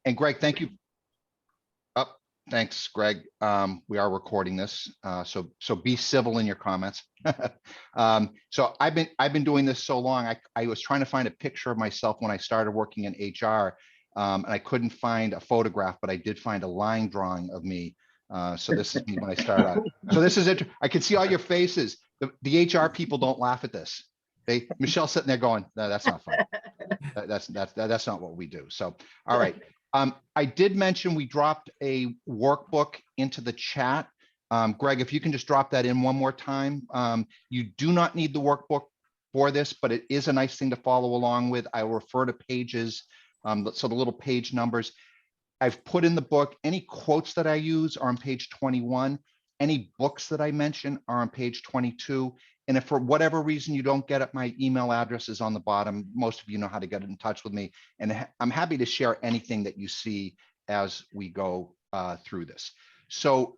And Greg, thank you. Oh, thanks, Greg. We are recording this, so be civil in your comments. So I've been doing this so long. I was trying to find a picture of myself when I started working in HR, and I couldn't find a photograph, but I did find a line drawing of me. So this is me when I started out. So this is it. I can see all your faces. The HR people don't laugh at this. Michelle's sitting there going, "No, that's not funny. That's not what we do." So, all right. I did mention we dropped a workbook into the chat. Greg, if you can just drop that in one more time. You do not need the workbook for this, but it is a nice thing to follow along with. I will refer to pages, so the little page numbers. I've put in the book, any quotes that I use are on page 21. Any books that I mention are on page 22. And if for whatever reason you don't get it, my email address is on the bottom. Most of you know how to get in touch with me. And I'm happy to share anything that you see as we go through this. So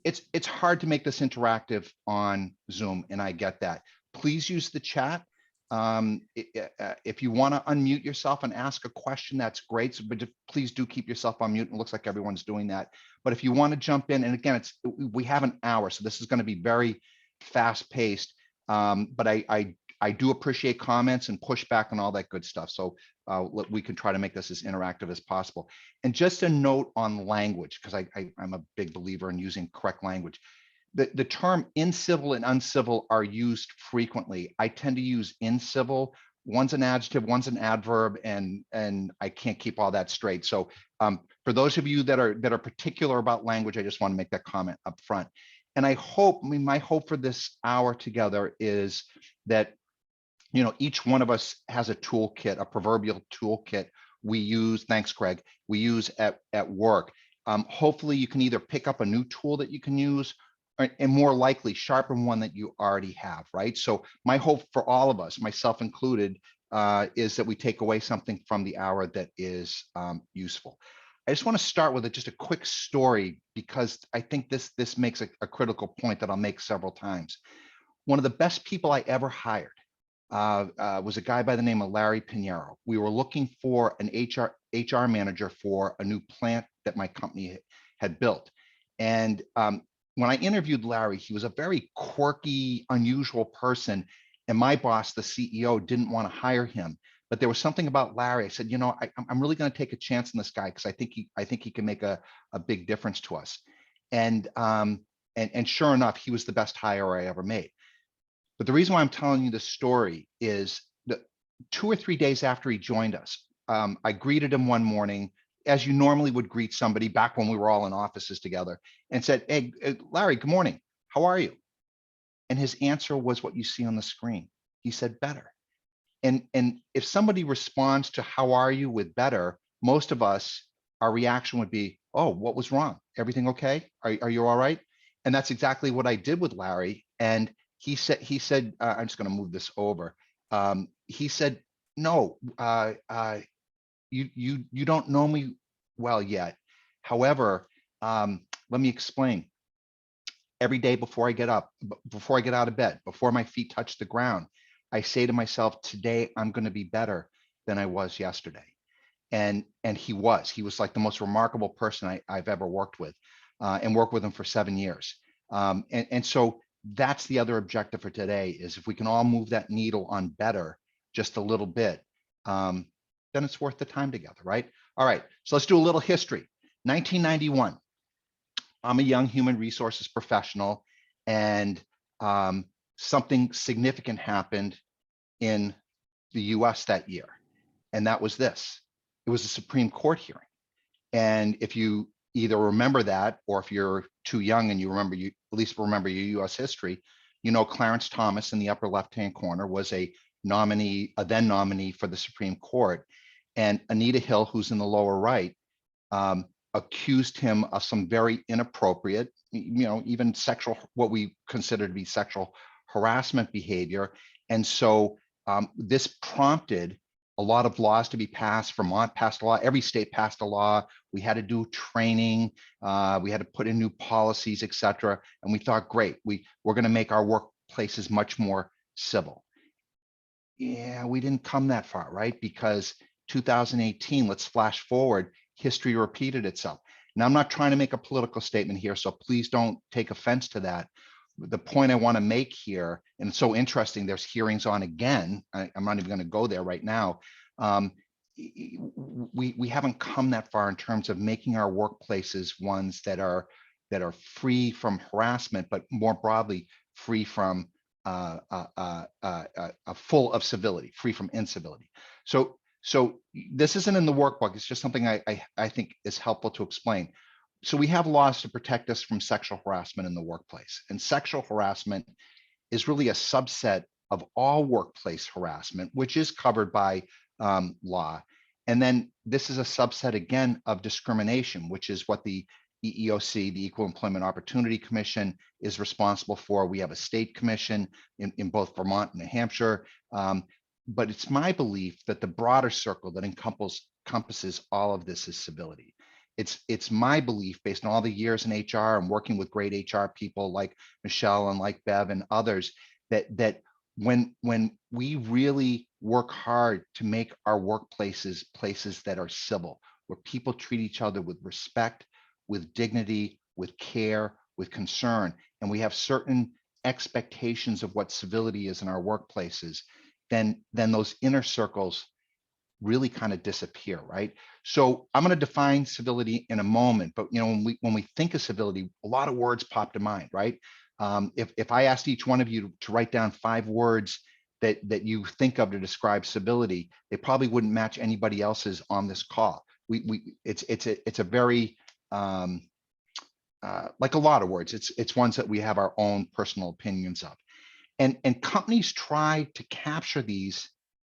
it's hard to make this interactive on Zoom, and I get that. Please use the chat. If you want to unmute yourself and ask a question, that's great. So, but please do keep yourself on mute. It looks like everyone's doing that. But if you want to jump in, and again, we have an hour, so this is going to be very fast paced. But I do appreciate comments and pushback and all that good stuff. So we can try to make this as interactive as possible. And just a note on language, because I'm a big believer in using correct language. The term incivil and uncivil are used frequently. I tend to use incivil. One's an adjective, one's an adverb, and I can't keep all that straight. So for those of you that are particular about language, I just want to make that comment up front. And I mean, my hope for this hour together is that, you know, each one of us has a toolkit, a proverbial toolkit we use. Thanks, Greg. We use at work. Hopefully, you can either pick up a new tool that you can use, and more likely sharpen one that you already have, right? So my hope for all of us, myself included, is that we take away something from the hour that is useful. I just want to start with just a quick story, because I think this makes a critical point that I'll make several times. One of the best people I ever hired was a guy by the name of Larry Pinheiro. We were looking for an HR manager for a new plant that my company had built. And when I interviewed Larry, he was a very quirky, unusual person. And my boss, the CEO, didn't want to hire him. But there was something about Larry. I said, you know, I'm really going to take a chance on this guy, because I think he can make a big difference to us. And sure enough, he was the best hire I ever made. But the reason why I'm telling you this story is that 2 or 3 days after he joined us, I greeted him one morning, as you normally would greet somebody back when we were all in offices together, and said, "Hey, Larry, good morning. How are you?" And his answer was what you see on the screen. He said, "Better." And if somebody responds to "How are you?" with "better," most of us, our reaction would be, "Oh, what was wrong? Everything okay? Are you all right?" And that's exactly what I did with Larry. And he said, I'm just going to move this over. He said, "No, you don't know me well yet. However, let me explain. Every day before I get up, before I get out of bed, before my feet touch the ground, I say to myself, today I'm going to be better than I was yesterday." And he was like the most remarkable person I've ever worked with, and worked with him for 7 years. And so that's the other objective for today, is if we can all move that needle on better just a little bit, then it's worth the time together, right? All right, so let's do a little history. 1991. I'm a young human resources professional, and something significant happened in the US that year. And that was this. It was a Supreme Court hearing. And if you either remember that, or if you're too young and you at least remember your US history, you know Clarence Thomas in the upper left-hand corner was a then nominee for the Supreme Court. And Anita Hill, who's in the lower right, accused him of some very inappropriate, even sexual, what we consider to be sexual harassment behavior. And so this prompted a lot of laws to be passed. Vermont passed a law, every state passed a law. We had to do training, we had to put in new policies, et cetera. And we thought, great, we're going to make our workplaces much more civil. Yeah, we didn't come that far, right? Because 2018, let's flash forward, history repeated itself. And I'm not trying to make a political statement here, so please don't take offense to that. The point I want to make here, and it's so interesting, there's hearings on again. I'm not even going to go there right now. We haven't come that far in terms of making our workplaces ones that are free from harassment, but more broadly, free from full of civility, free from incivility. So this isn't in the workbook. It's just something I think is helpful to explain. So we have laws to protect us from sexual harassment in the workplace, and sexual harassment is really a subset of all workplace harassment, which is covered by law. And then this is a subset again of discrimination, which is what the EEOC, the Equal Employment Opportunity Commission, is responsible for. We have a state commission in both Vermont and New Hampshire. But it's my belief that the broader circle that encompasses all of this is civility. It's my belief, based on all the years in HR and working with great HR people like Michelle and like Bev and others, that when we really work hard to make our workplaces places that are civil, where people treat each other with respect, with dignity, with care, with concern, and we have certain expectations of what civility is in our workplaces, then those inner circles really kind of disappear, right? So I'm going to define civility in a moment, but when we think of civility, a lot of words pop to mind, right? If I asked each one of you to write down 5 words that you think of to describe civility, they probably wouldn't match anybody else's on this call. It's a very like a lot of words. It's ones that we have our own personal opinions of, and companies try to capture these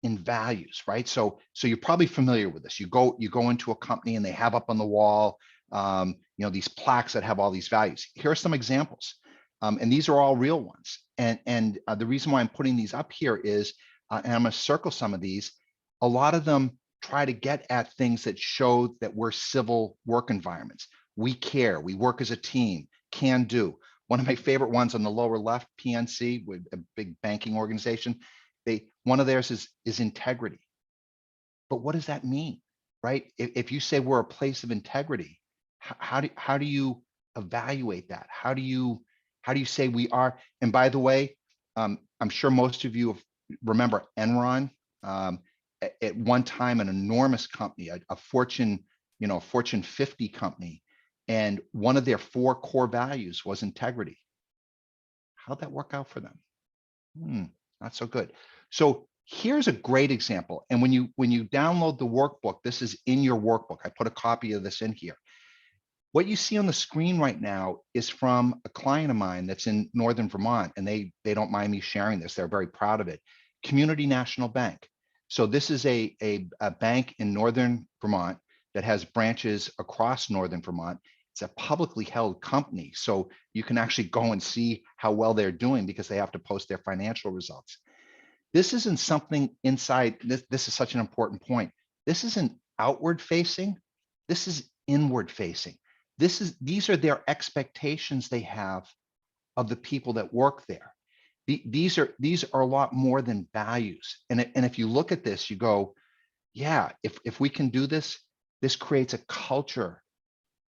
in values, right? So you're probably familiar with this. You go into a company and they have up on the wall, these plaques that have all these values. Here are some examples, and these are all real ones. And the reason why I'm putting these up here is, and I'm going to circle some of these. A lot of them try to get at things that show that we're civil work environments. We care. We work as a team. Can do. One of my favorite ones on the lower left, PNC, with a big banking organization. One of theirs is integrity. But what does that mean, right? If you say we're a place of integrity, how do you evaluate that? How do you say we are? And by the way, I'm sure most of you remember Enron. At one time, an enormous company, a Fortune 50 company, and one of their 4 core values was integrity. How'd that work out for them? Not so good. So here's a great example. And when you download the workbook, this is in your workbook. I put a copy of this in here. What you see on the screen right now is from a client of mine that's in Northern Vermont, and they don't mind me sharing this. They're very proud of it. Community National Bank. So this is a bank in Northern Vermont that has branches across Northern Vermont. It's a publicly held company, so you can actually go and see how well they're doing because they have to post their financial results. This isn't something inside. This is such an important point. This isn't outward facing. This is inward facing. These are their expectations they have of the people that work there. These are a lot more than values. And if you look at this, you go, yeah, if we can do this, this creates a culture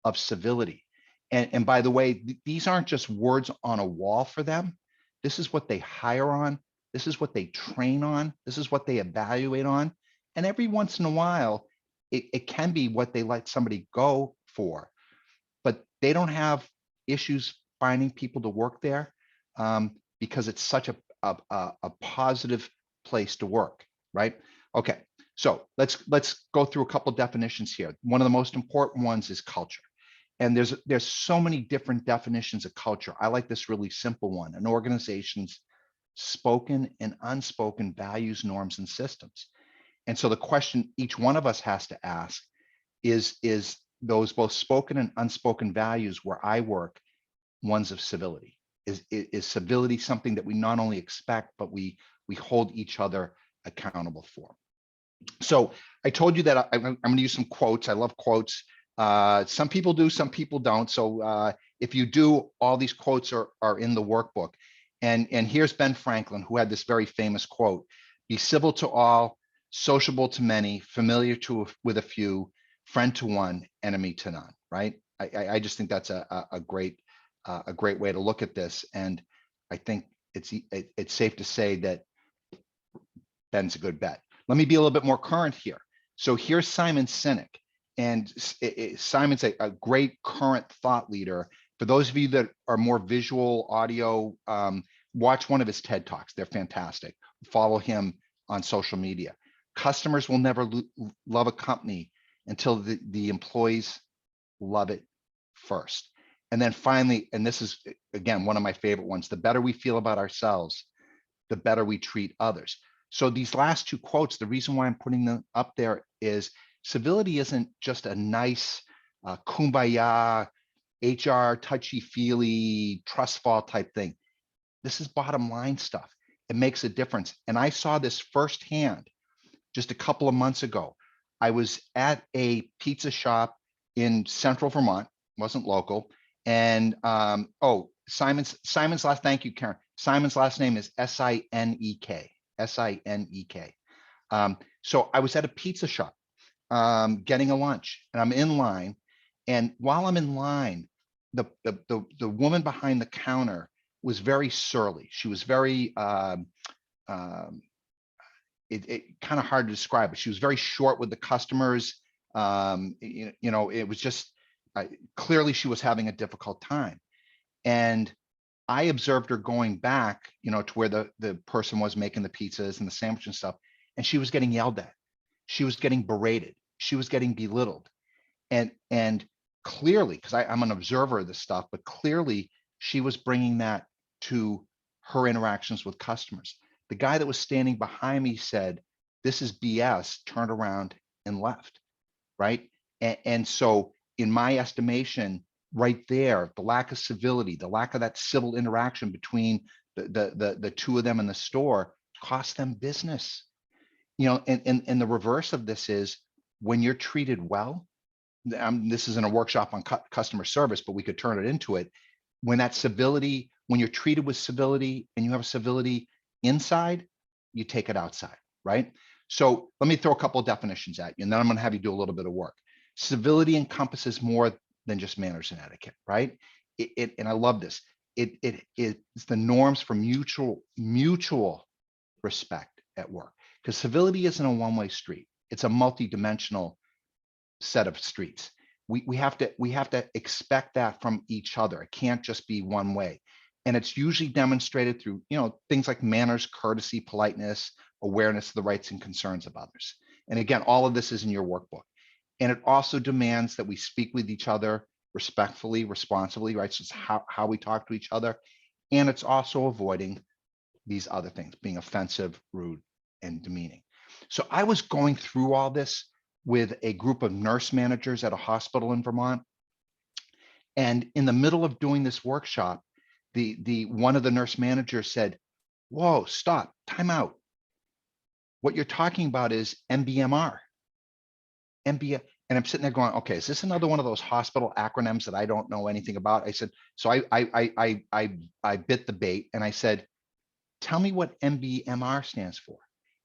of civility. And by the way, these aren't just words on a wall for them. This is what they hire on. This is what they train on. This is what they evaluate on. And every once in a while, it can be what they let somebody go for. But they don't have issues finding people to work there because it's such a positive place to work, right? Okay, so let's go through a couple of definitions here. One of the most important ones is culture. And there's so many different definitions of culture. I like this really simple one: an organization's spoken and unspoken values, norms, and systems. And so the question each one of us has to ask is those both spoken and unspoken values where I work ones of civility? Is civility something that we not only expect, but we hold each other accountable for? So I told you that I'm going to use some quotes. I love quotes. Some people do, some people don't. So if you do, all these quotes are in the workbook. And here's Ben Franklin, who had this very famous quote: "Be civil to all, sociable to many, familiar with a few, friend to one, enemy to none, right? I just think that's a great way to look at this. And I think it's safe to say that Ben's a good bet. Let me be a little bit more current here. So here's Simon Sinek, and Simon's a great current thought leader. For those of you that are more visual, audio, watch one of his TED Talks. They're fantastic. Follow him on social media. Customers will never love a company until the employees love it first. And then finally, and this is, again, one of my favorite ones, the better we feel about ourselves, the better we treat others. So these last two quotes, the reason why I'm putting them up there is civility isn't just a nice kumbaya, HR touchy-feely, trust fall type thing. This is bottom line stuff. It makes a difference. And I saw this firsthand just a couple of months ago. I was at a pizza shop in central Vermont, wasn't local. And Simon's last, thank you, Karen. Simon's last name is S-I-N-E-K. S-I-N-E-K. So I was at a pizza shop getting a lunch, and I'm in line. And while I'm in line, the woman behind the counter was very surly. She was very it kind of hard to describe, but she was very short with the customers. It was just clearly she was having a difficult time. And I observed her going back, to where the person was making the pizzas and the sandwich and stuff, and she was getting yelled at. She was getting berated. She was getting belittled. And clearly, because I'm an observer of this stuff, but clearly she was bringing that to her interactions with customers. The guy that was standing behind me said, "This is BS," turned around and left, right? And so in my estimation, right there, the lack of civility, the lack of that civil interaction between the two of them in the store cost them business. And the reverse of this is when you're treated well, this isn't a workshop on customer service, but we could turn it into it. When that civility, when you're treated with civility and you have civility inside, you take it outside, right? So let me throw a couple of definitions at you, and then I'm going to have you do a little bit of work. Civility encompasses more than just manners and etiquette, right? And I love this. It's the norms for mutual respect at work, because civility isn't a one-way street. It's a multi-dimensional set of streets. We have to expect that from each other. It can't just be one way. And it's usually demonstrated through, things like manners, courtesy, politeness, awareness of the rights and concerns of others. And again, all of this is in your workbook. And it also demands that we speak with each other respectfully, responsibly, right? So it's how we talk to each other. And it's also avoiding these other things, being offensive, rude, and demeaning. So I was going through all this with a group of nurse managers at a hospital in Vermont. And in the middle of doing this workshop, one of the nurse managers said, "Whoa, stop, time out. What you're talking about is MBMR. MBM." And I'm sitting there going, "Okay, is this another one of those hospital acronyms that I don't know anything about?" I said, so I bit the bait and I said, "Tell me what MBMR stands for."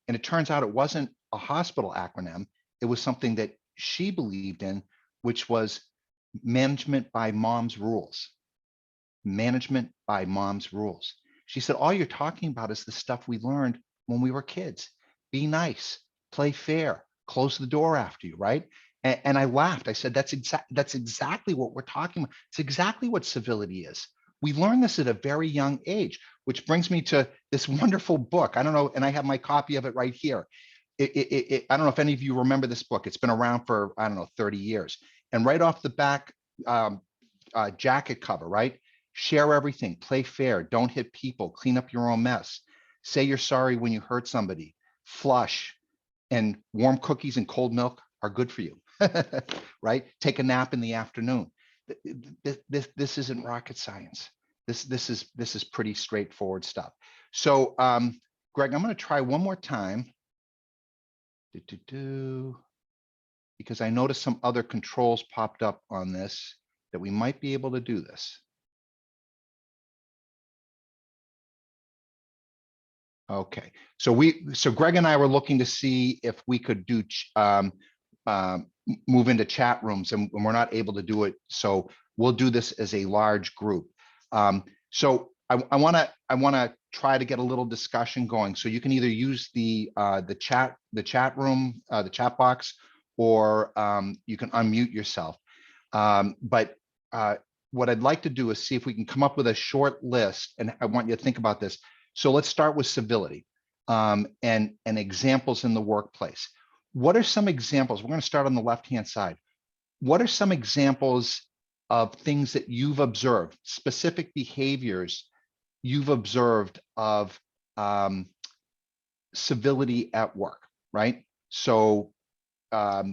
And it turns out it wasn't a hospital acronym. It was something that she believed in, which was management by mom's rules. Management by mom's rules. She said, "All you're talking about is the stuff we learned when we were kids. Be nice, play fair, close the door after you," right? And I laughed. I said, that's exactly what we're talking about. It's exactly what civility is. We learn this at a very young age, which brings me to this wonderful book. I don't know, and I have my copy of it right here. I don't know if any of you remember this book. It's been around for, 30 years. And right off the back jacket cover, right? Share everything, play fair, don't hit people, clean up your own mess, say you're sorry when you hurt somebody, flush, and warm cookies and cold milk are good for you, right? Take a nap in the afternoon. This isn't rocket science. This is pretty straightforward stuff. So, Greg, I'm going to try one more time. Because I noticed some other controls popped up on this that we might be able to do this. Okay, so Greg and I were looking to see if we could do move into chat rooms, and we're not able to do it. So we'll do this as a large group. So I want to try to get a little discussion going. So you can either use the chat room, the chat box, or you can unmute yourself. But what I'd like to do is see if we can come up with a short list, and I want you to think about this. So let's start with civility and examples in the workplace. What are some examples? We're going to start on the left-hand side. What are some examples of things that you've observed, specific behaviors you've observed of civility at work, right? So let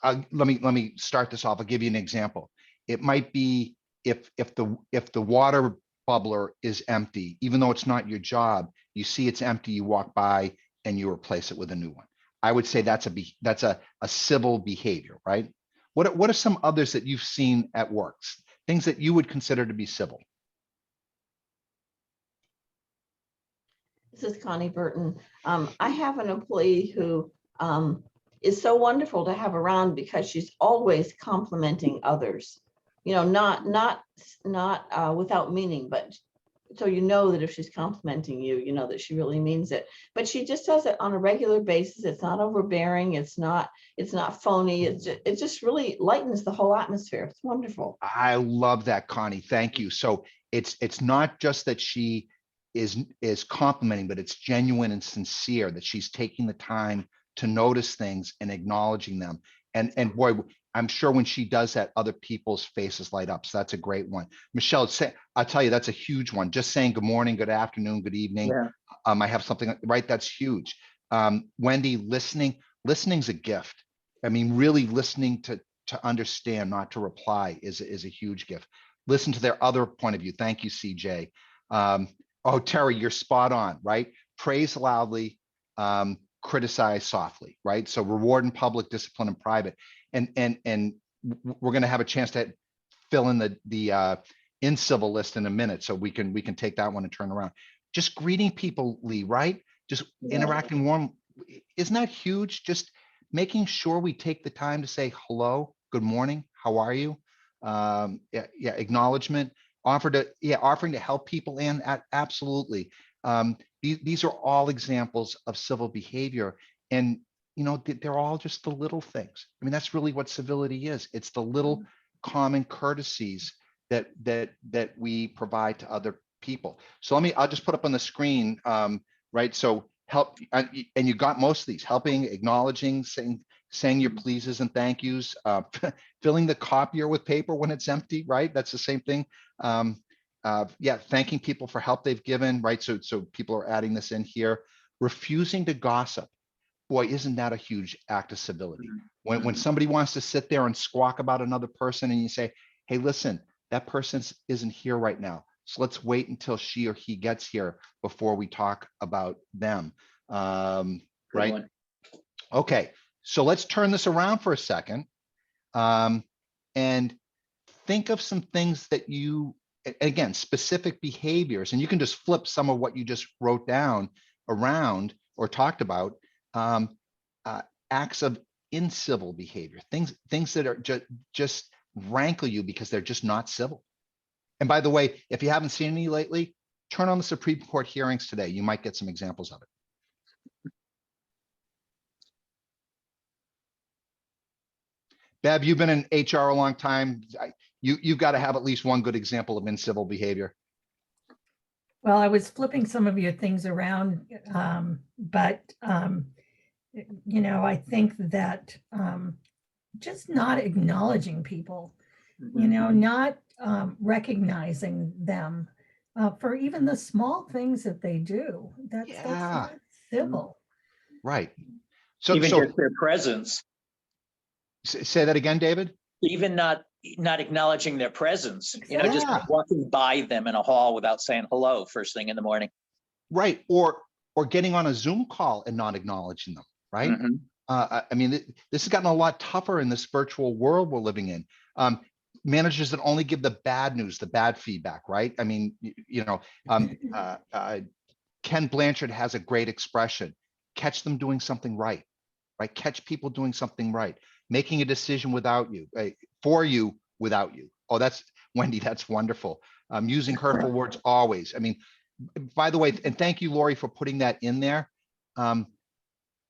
me start this off. I'll give you an example. It might be if the water bubbler is empty, even though it's not your job, you see it's empty, you walk by and you replace it with a new one. I would say that's a civil behavior, right? What are some others that you've seen at work? Things that you would consider to be civil? This is Connie Burton. I have an employee who is so wonderful to have around because she's always complimenting others. You know, not without meaning, but so you know that if she's complimenting you, you know that she really means it. But she just does it on a regular basis. It's not overbearing. It's not phony. It just really lightens the whole atmosphere. It's wonderful. I love that, Connie. Thank you. So it's not just that she is complimenting, but it's genuine and sincere, that she's taking the time to notice things and acknowledging them. And boy, I'm sure when she does that, other people's faces light up. So that's a great one. Michelle, I'll tell you, that's a huge one. Just saying good morning, good afternoon, good evening. Yeah. I have something, right? That's huge. Wendy, listening's a gift. I mean, really listening to understand, not to reply, is a huge gift. Listen to their other point of view. Thank you, CJ. Oh, Terry, you're spot on, right? Praise loudly, criticize softly, right? So reward in public, discipline in private. And we're going to have a chance to fill in the incivil list in a minute, so we can take that one and turn around. Just greeting people, Lee, right? Just interacting warm. Isn't that huge? Just making sure we take the time to say hello, good morning, how are you? Acknowledgement. Offering to help people in, absolutely. These are all examples of civil behavior, and you know, they're all just the little things. I mean, that's really what civility is. It's the little common courtesies that we provide to other people. So I'll just put up on the screen, right? So help, and you got most of these: helping, acknowledging, saying your pleases and thank yous, filling the copier with paper when it's empty, right? That's the same thing. Thanking people for help they've given, right? So people are adding this in here. Refusing to gossip. Boy, isn't that a huge act of civility? When somebody wants to sit there and squawk about another person, and you say, hey, listen, that person isn't here right now, so let's wait until she or he gets here before we talk about them. Right? Okay, so let's turn this around for a second, and think of some things that you, again, specific behaviors, and you can just flip some of what you just wrote down around or talked about, acts of incivil behavior, things that are just rankle you because they're just not civil. And by the way, if you haven't seen any lately, turn on the Supreme Court hearings today. You might get some examples of it. Bev, you've been in HR a long time. You've got to have at least one good example of incivil behavior. Well, I was flipping some of your things around, but you know, I think that just not acknowledging people, you know, not recognizing them for even the small things that they do. That's not civil. Right. So even just their presence. Say that again, David. Even not acknowledging their presence, you know, just Yeah. walking by them in a hall without saying hello first thing in the morning. Right. Or getting on a Zoom call and not acknowledging them. Right. I mean, this has gotten a lot tougher in this virtual world we're living in. Managers that only give the bad news, the bad feedback. Right. I mean, you know, Ken Blanchard has a great expression: catch them doing something right. Right. Catch people doing something right. making a decision without you, for you without you. Oh, that's Wendy, that's wonderful. Using hurtful words always. I mean, by the way, and thank you, Lori, for putting that in there.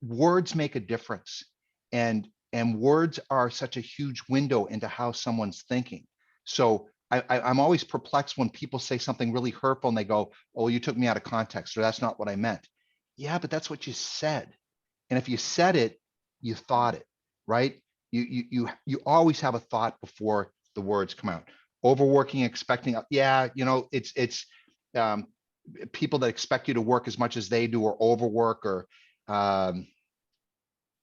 Words make a difference, and words are such a huge window into how someone's thinking. So I'm always perplexed when people say something really hurtful and they go, "Oh, you took me out of context," or "That's not what I meant." Yeah, but that's what you said. And if you said it, you thought it, right? You always have a thought before the words come out. Overworking, expecting, yeah, you know, it's people that expect you to work as much as they do, or overwork, or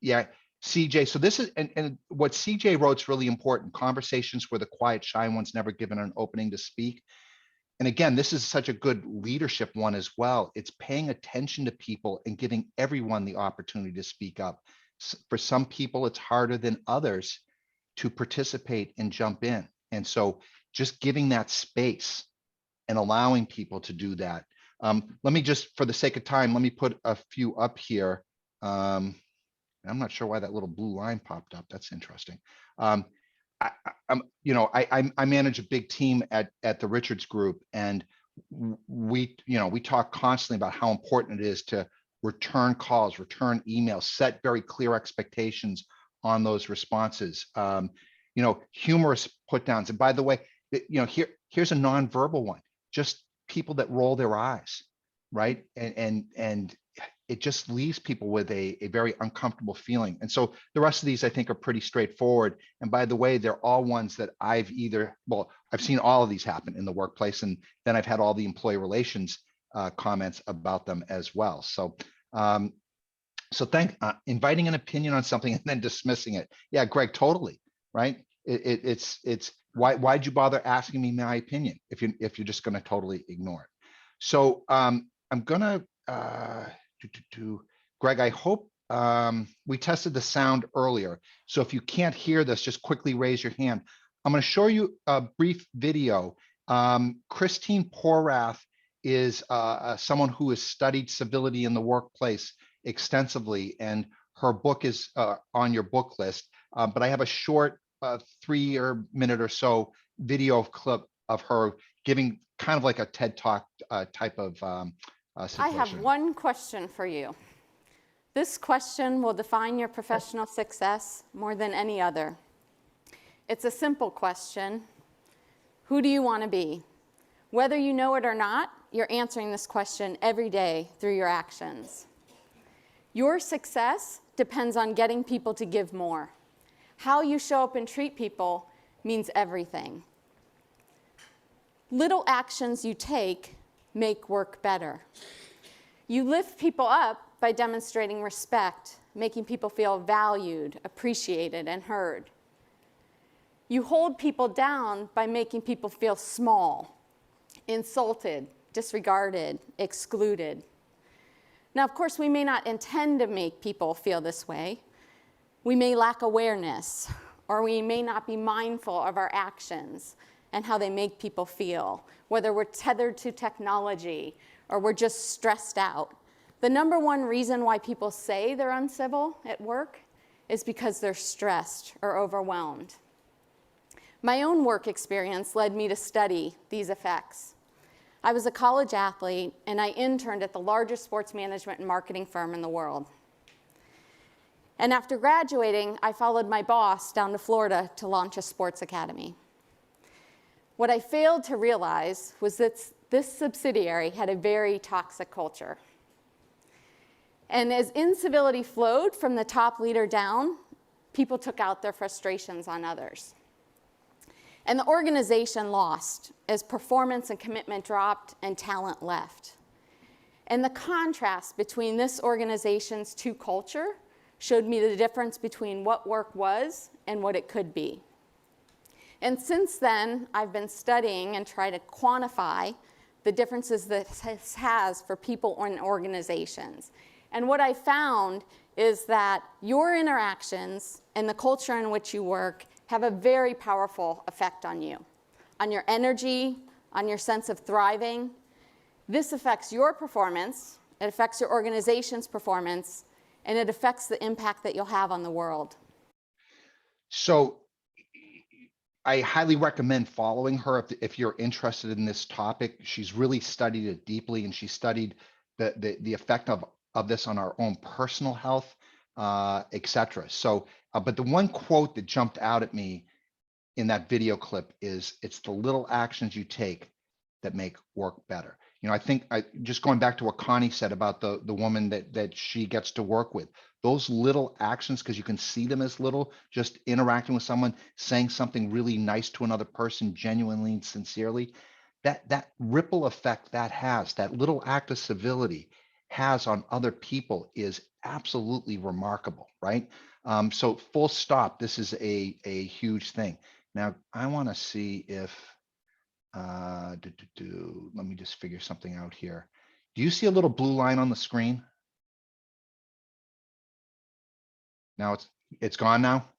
yeah, CJ. So this is, and what CJ wrote is really important. Conversations where the quiet, shy one's never given an opening to speak. And again, this is such a good leadership one as well. It's paying attention to people and giving everyone the opportunity to speak up. For some people, it's harder than others to participate and jump in. And so just giving that space and allowing people to do that. Let me just, for the sake of time, let me put a few up here. I'm not sure why that little blue line popped up. That's interesting. I manage a big team at the Richards Group, and we talk constantly about how important it is to return calls, return emails, set very clear expectations on those responses. Humorous put downs. And by the way, here's a nonverbal one, just people that roll their eyes, right? And it just leaves people with a very uncomfortable feeling. And so the rest of these, I think, are pretty straightforward. And by the way, they're all ones that I've seen all of these happen in the workplace, and then I've had all the employee relations comments about them as well. So inviting an opinion on something and then dismissing it. Yeah, Greg, totally, right? It's why'd you bother asking me my opinion if you're just going to totally ignore it? So I'm gonna Greg, I hope we tested the sound earlier. So if you can't hear this, just quickly raise your hand. I'm going to show you a brief video. Christine Porath is someone who has studied civility in the workplace extensively, and her book is on your book list. But I have a short 3-minute or so video clip of her giving kind of like a TED Talk type of I have one question for you. This question will define your professional success more than any other. It's a simple question. Who do you want to be? Whether you know it or not, you're answering this question every day through your actions. Your success depends on getting people to give more. How you show up and treat people means everything. Little actions you take make work better. You lift people up by demonstrating respect, making people feel valued, appreciated, and heard. You hold people down by making people feel small, insulted, disregarded, excluded. Now, of course, we may not intend to make people feel this way. We may lack awareness, or we may not be mindful of our actions and how they make people feel, whether we're tethered to technology or we're just stressed out. The number one reason why people say they're uncivil at work is because they're stressed or overwhelmed. My own work experience led me to study these effects. I was a college athlete, and I interned at the largest sports management and marketing firm in the world. And after graduating, I followed my boss down to Florida to launch a sports academy. What I failed to realize was that this subsidiary had a very toxic culture. And as incivility flowed from the top leader down, people took out their frustrations on others. And the organization lost as performance and commitment dropped and talent left. And the contrast between this organization's two culture showed me the difference between what work was and what it could be. And since then, I've been studying and trying to quantify the differences that this has for people and organizations. And what I found is that your interactions and the culture in which you work have a very powerful effect on you, on your energy, on your sense of thriving. This affects your performance, it affects your organization's performance, and it affects the impact that you'll have on the world. So I highly recommend following her if you're interested in this topic. She's really studied it deeply, and she studied the effect of this on our own personal health, etc. So, but the one quote that jumped out at me in that video clip is, "It's the little actions you take that make work better." You know, I think just going back to what Connie said about the woman that she gets to work with, those little actions, because you can see them as little, just interacting with someone, saying something really nice to another person genuinely and sincerely, that ripple effect that has, that little act of civility has on other people is absolutely remarkable, right? So full stop, this is a huge thing. Now, I want to see if, let me just figure something out here. Do you see a little blue line on the screen? Now it's gone now?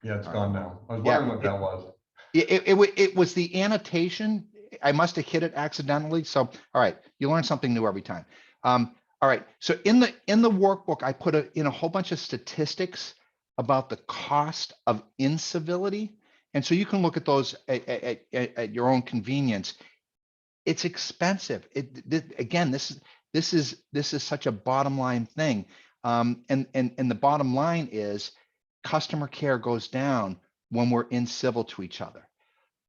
Yeah, it's All gone now. I was Yeah, wondering what that was. It was the annotation. I must have hit it accidentally. So, all right, you learn something new every time. All right, so in the workbook, I put in a whole bunch of statistics about the cost of incivility. And so you can look at those at your own convenience. It's expensive. Again, this is such a bottom line thing. And the bottom line is customer care goes down when we're incivil to each other.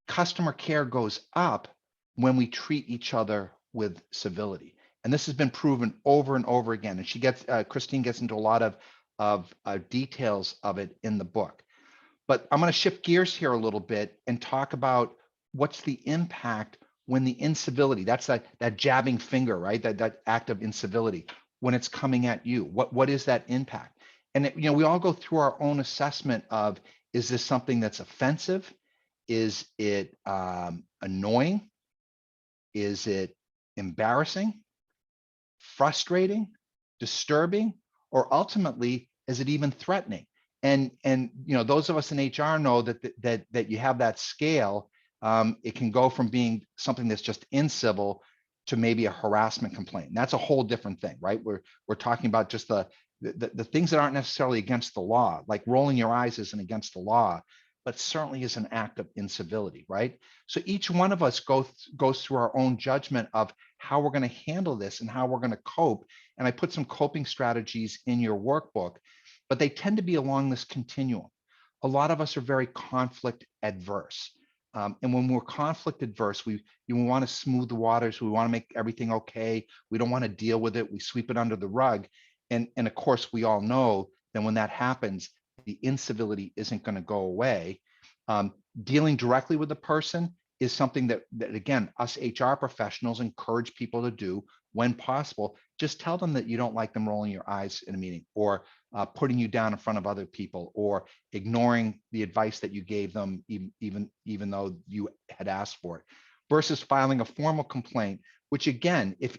Customer care goes up when we treat each other with civility. And this has been proven over and over again. And Christine gets into a lot of details of it in the book. But I'm going to shift gears here a little bit and talk about what's the impact when the incivility, that's that jabbing finger, right? That act of incivility, when it's coming at you, what is that impact? And we all go through our own assessment of, is this something that's offensive? Is it annoying? Is it embarrassing, frustrating, disturbing, or ultimately, is it even threatening? And those of us in HR know that you have that scale. It can go from being something that's just incivil to maybe a harassment complaint. And that's a whole different thing, right? We're talking about just the things that aren't necessarily against the law, like rolling your eyes isn't against the law, but certainly is an act of incivility, right? So each one of us goes through our own judgment of how we're going to handle this and how we're going to cope. And I put some coping strategies in your workbook, but they tend to be along this continuum. A lot of us are very conflict adverse. And when we're conflict adverse, we want to smooth the waters. We want to make everything okay. We don't want to deal with it. We sweep it under the rug. And of course, we all know that when that happens, the incivility isn't going to go away. Dealing directly with the person is something that again, us HR professionals encourage people to do when possible. Just tell them that you don't like them rolling your eyes in a meeting, or putting you down in front of other people, or ignoring the advice that you gave them, even though you had asked for it, versus filing a formal complaint, which again, if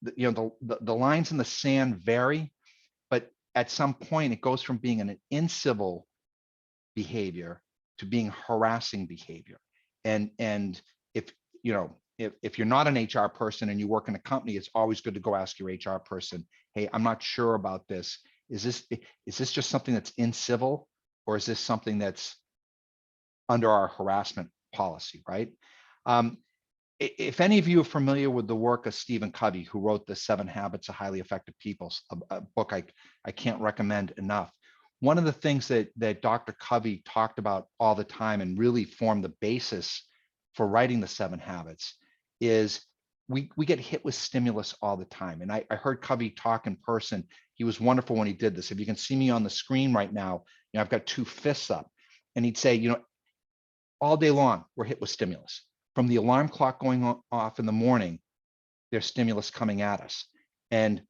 the lines in the sand vary, but at some point it goes from being an incivil behavior to being harassing behavior. And if you're not an HR person and you work in a company, it's always good to go ask your HR person, hey, I'm not sure about this. Is this just something that's incivil, or is this something that's under our harassment policy, right? If any of you are familiar with the work of Stephen Covey, who wrote the 7 Habits of Highly Effective People, a book I can't recommend enough. One of the things that Dr. Covey talked about all the time and really formed the basis for writing the 7 Habits is we get hit with stimulus all the time. And I heard Covey talk in person. He was wonderful when he did this. If you can see me on the screen right now, I've got 2 fists up. And he'd say, all day long, we're hit with stimulus. From the alarm clock going off in the morning, there's stimulus coming at us. And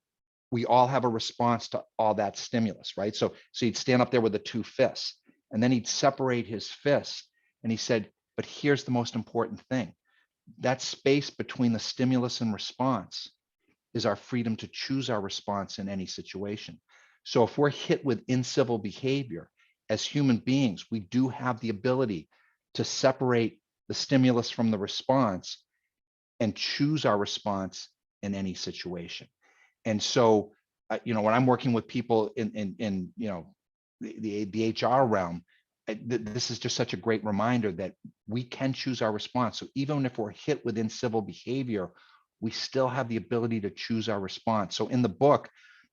we all have a response to all that stimulus, right? So he'd stand up there with the 2 fists, and then he'd separate his fists. And he said, but here's the most important thing. That space between the stimulus and response is our freedom to choose our response in any situation. So if we're hit with incivil behavior, as human beings, we do have the ability to separate the stimulus from the response and choose our response in any situation. And so, when I'm working with people in the HR realm, this is just such a great reminder that we can choose our response. So even if we're hit with incivil behavior, we still have the ability to choose our response. So in the book,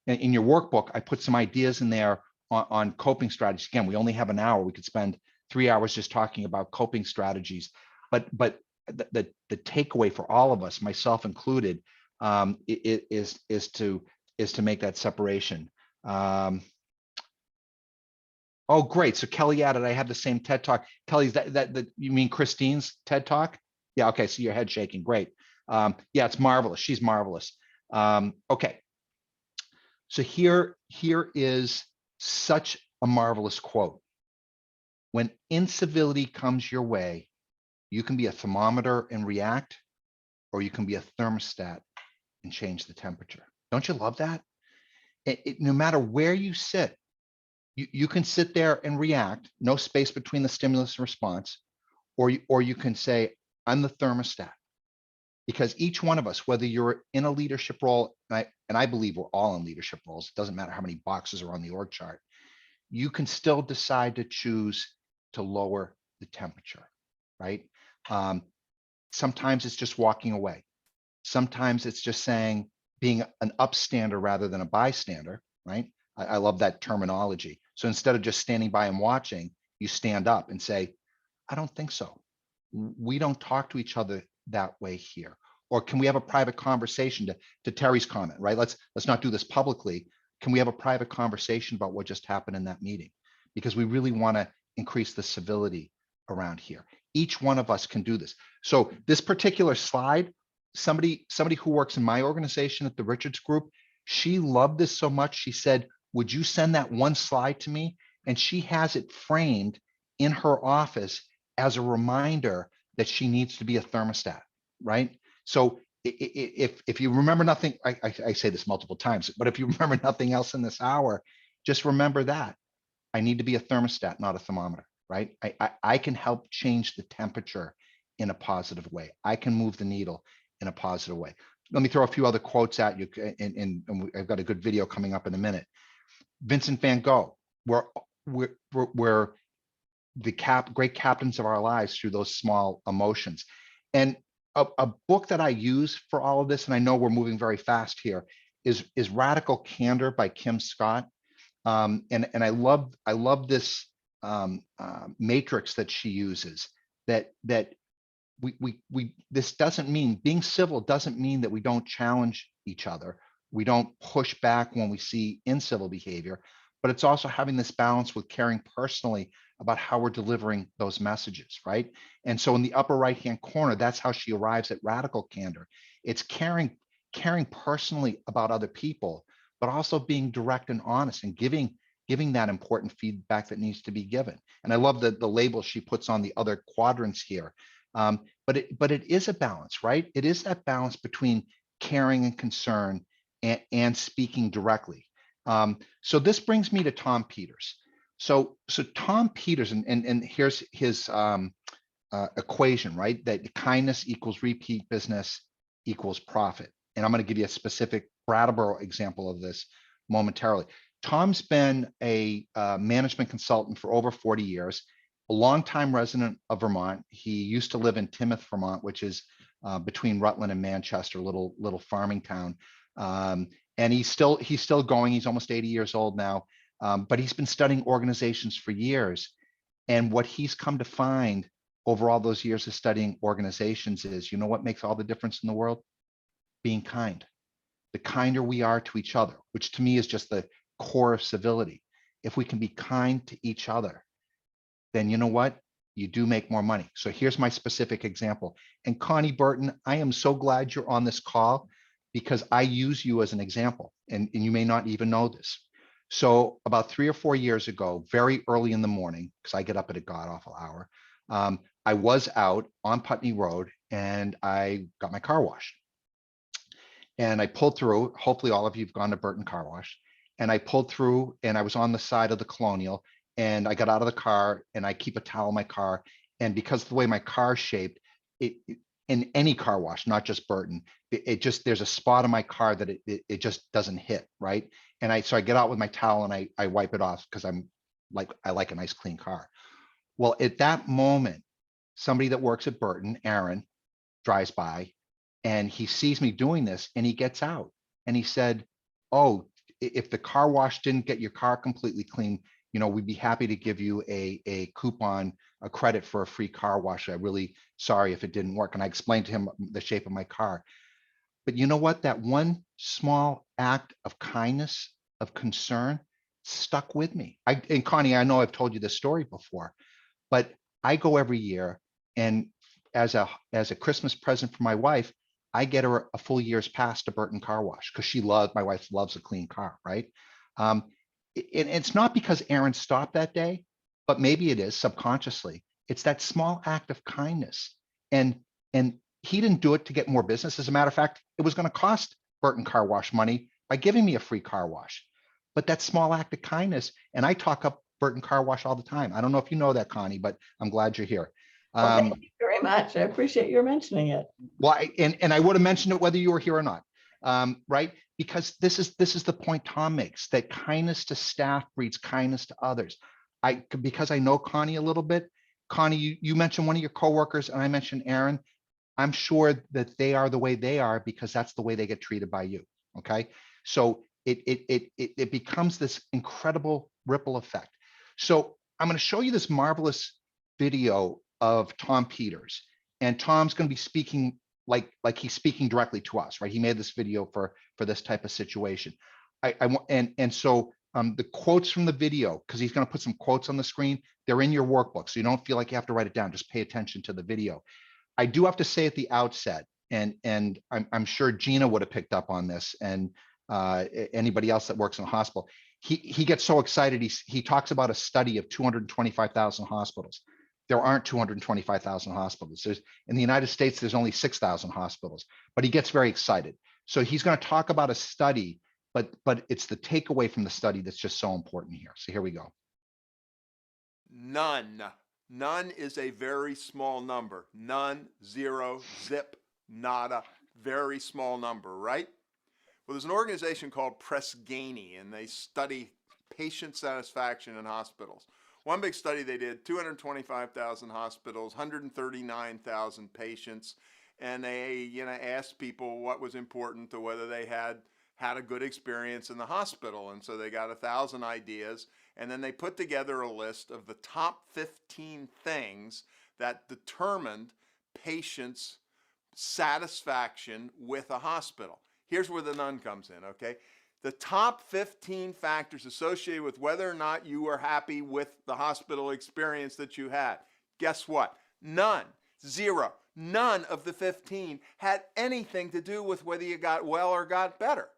in your workbook, I put some ideas in there on coping strategies. Again, we only have an hour. We could spend 3 hours just talking about coping strategies. But the takeaway for all of us, myself included, is to make that separation. Oh, great. So Kelly added, I have the same TED Talk. Kelly, is that you mean Christine's TED Talk? Yeah, okay, so your head shaking, great. Yeah, it's marvelous. She's marvelous. Okay. So here is such a marvelous quote. When incivility comes your way, you can be a thermometer and react, or you can be a thermostat and change the temperature. Don't you love that? No matter where you sit, you can sit there and react, no space between the stimulus and response, or you can say, I'm the thermostat. Because each one of us, whether you're in a leadership role, and I believe we're all in leadership roles, it doesn't matter how many boxes are on the org chart, you can still decide to choose to lower the temperature, right? Sometimes it's just walking away. Sometimes it's just saying, being an upstander rather than a bystander, right? I love that terminology. So instead of just standing by and watching, you stand up and say, I don't think so. We don't talk to each other that way here. Or can we have a private conversation to Terry's comment, right? Let's not do this publicly. Can we have a private conversation about what just happened in that meeting? Because we really want to increase the civility around here. Each one of us can do this. So this particular slide, somebody who works in my organization at the Richards Group, she loved this so much. She said, would you send that one slide to me? And she has it framed in her office as a reminder that she needs to be a thermostat, right? So if you remember nothing, I say this multiple times, but if you remember nothing else in this hour, just remember that I need to be a thermostat, not a thermometer, right? I can help change the temperature in a positive way. I can move the needle in a positive way. Let me throw a few other quotes at you, and I've got a good video coming up in a minute. Vincent van Gogh, we're the great captains of our lives through those small emotions. And a book that I use for all of this, and I know we're moving very fast here, is Radical Candor by Kim Scott. And I love this matrix that she uses, that this doesn't mean, being civil doesn't mean that we don't challenge each other. We don't push back when we see incivil behavior, but it's also having this balance with caring personally about how we're delivering those messages, right? And so in the upper right-hand corner, that's how she arrives at radical candor. It's caring personally about other people, but also being direct and honest and giving that important feedback that needs to be given. And I love the label she puts on the other quadrants here. But it is a balance, right? It is that balance between caring and concern and speaking directly. So this brings me to Tom Peters. So Tom Peters, and here's his equation, right? That kindness equals repeat business equals profit. And I'm going to give you a specific Brattleboro example of this momentarily. Tom's been a management consultant for over 40 years, a longtime resident of Vermont. He used to live in Timoth, Vermont, which is between Rutland and Manchester, little farming town. And he's still going. He's almost 80 years old now, but he's been studying organizations for years. And what he's come to find over all those years of studying organizations is, you know what makes all the difference in the world? Being kind. The kinder we are to each other, which to me is just the core of civility. If we can be kind to each other, then you know what? You do make more money. So here's my specific example. And Connie Burton, I am so glad you're on this call, because I use you as an example, and you may not even know this. So about 3 or 4 years ago, very early in the morning, because I get up at a god awful hour, I was out on Putney Road and I got my car washed. And I pulled through. Hopefully all of you have gone to Burton Car Wash. And I pulled through and I was on the side of the Colonial, and I got out of the car and I keep a towel in my car. And because of the way my car's shaped, in any car wash, not just Burton, there's a spot in my car that it just doesn't hit, right? And so I get out with my towel and I wipe it off because I'm I like a nice clean car. Well, at that moment, somebody that works at Burton, Aaron, drives by and he sees me doing this and he gets out and he said, "Oh, if the car wash didn't get your car completely clean, we'd be happy to give you a coupon, a credit for a free car wash. I'm really sorry if it didn't work." And I explained to him the shape of my car. But you know what? That one small act of kindness, of concern, stuck with me. And Connie, I know I've told you this story before, but I go every year, and as a Christmas present for my wife, I get her a full year's pass to Burton Car Wash because my wife loves a clean car, right? And it's not because Aaron stopped that day, but maybe it is subconsciously. It's that small act of kindness, and he didn't do it to get more business. As a matter of fact, it was going to cost Burton Car Wash money by giving me a free car wash. But that small act of kindness, and I talk up Burton Car Wash all the time. I don't know if you know that, Connie, but I'm glad you're here. Well, thank you very much. I appreciate your mentioning it. Well, and I would have mentioned it whether you were here or not, right? Because this is the point Tom makes, that kindness to staff breeds kindness to others. Because I know Connie a little bit. Connie, you mentioned one of your coworkers, and I mentioned Aaron. I'm sure that they are the way they are because that's the way they get treated by you. Okay, so it becomes this incredible ripple effect. So I'm going to show you this marvelous video of Tom Peters, and Tom's going to be speaking like he's speaking directly to us, right? He made this video for this type of situation. I want so the quotes from the video, because he's going to put some quotes on the screen. They're in your workbook, so you don't feel like you have to write it down. Just pay attention to the video. I do have to say at the outset, and I'm sure Gina would have picked up on this, and anybody else that works in a hospital. He gets so excited. He talks about a study of 225,000 hospitals. There aren't 225,000 hospitals. In the United States, there's only 6,000 hospitals, but he gets very excited. So he's going to talk about a study, but it's the takeaway from the study that's just so important here. So here we go. None. None is a very small number. None, zero, zip, nada, very small number, right? Well, there's an organization called Press Ganey, and they study patient satisfaction in hospitals. One big study they did, 225,000 hospitals, 139,000 patients, and they asked people what was important to whether they had a good experience in the hospital. And so they got 1,000 ideas, and then they put together a list of the top 15 things that determined patients' satisfaction with a hospital. Here's where the none comes in, okay? The top 15 factors associated with whether or not you were happy with the hospital experience that you had. Guess what? None. Zero. None of the 15 had anything to do with whether you got well or got better.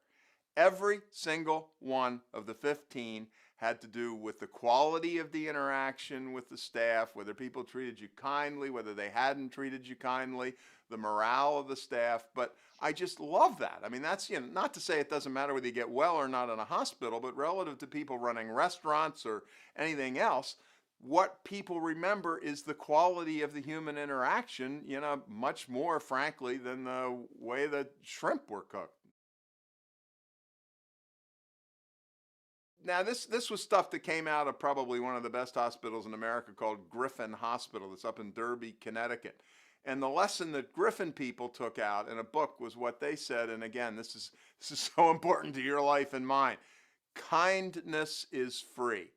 Every single one of the 15 had to do with the quality of the interaction with the staff, whether people treated you kindly, whether they hadn't treated you kindly, the morale of the staff. But I just love that. I mean, that's, not to say it doesn't matter whether you get well or not in a hospital, but relative to people running restaurants or anything else, what people remember is the quality of the human interaction, much more, frankly, than the way that shrimp were cooked. Now, this was stuff that came out of probably one of the best hospitals in America called Griffin Hospital. That's up in Derby, Connecticut. And the lesson that Griffin people took out in a book was what they said, and again, this is so important to your life and mine. Kindness is free.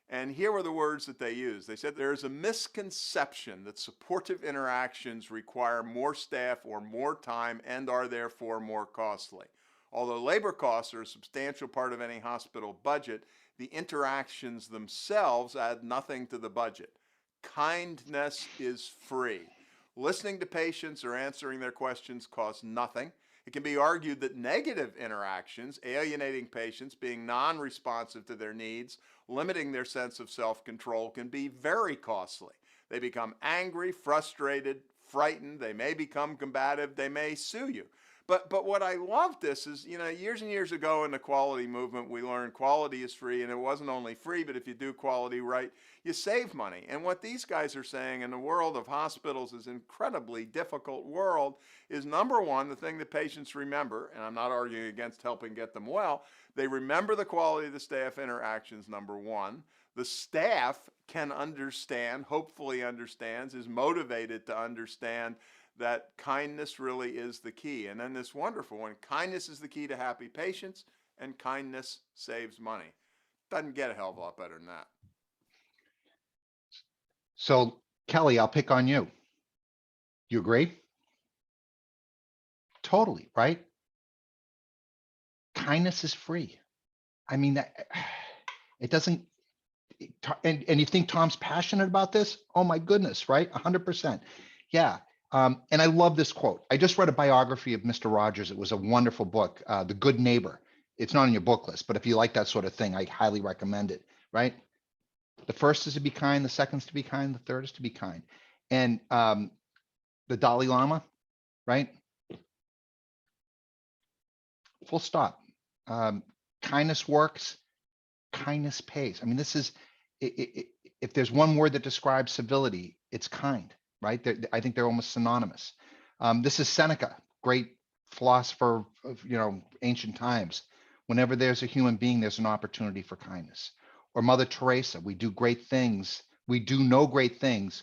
And here were the words that they used. They said there is a misconception that supportive interactions require more staff or more time and are therefore more costly. Although labor costs are a substantial part of any hospital budget, the interactions themselves add nothing to the budget. Kindness is free. Listening to patients or answering their questions costs nothing. It can be argued that negative interactions, alienating patients, being non-responsive to their needs, limiting their sense of self-control, can be very costly. They become angry, frustrated, frightened. They may become combative. They may sue you. But what I love this is, years and years ago in the quality movement, we learned quality is free, and it wasn't only free, but if you do quality right, you save money. And what these guys are saying in the world of hospitals is incredibly difficult world is, number one, the thing that patients remember, and I'm not arguing against helping get them well, they remember the quality of the staff interactions, number one. The staff can understand, hopefully understands, is motivated to understand that kindness really is the key. And then this wonderful one, kindness is the key to happy patients, and kindness saves money. Doesn't get a hell of a lot better than that. So Kelly, I'll pick on you. You agree? Totally, right? Kindness is free. I mean, it doesn't, and you think Tom's passionate about this? Oh my goodness, right? 100%. Yeah. And I love this quote. I just read a biography of Mr. Rogers. It was a wonderful book, The Good Neighbor. It's not on your book list, but if you like that sort of thing, I highly recommend it, right? The first is to be kind, the second is to be kind, the third is to be kind. And the Dalai Lama, right? Full stop. Kindness works, kindness pays. I mean, this is, if there's one word that describes civility, it's kind, right? I think they're almost synonymous. This is Seneca, great philosopher of, ancient times. Whenever there's a human being, there's an opportunity for kindness. Or Mother Teresa, we do great things. We do no great things,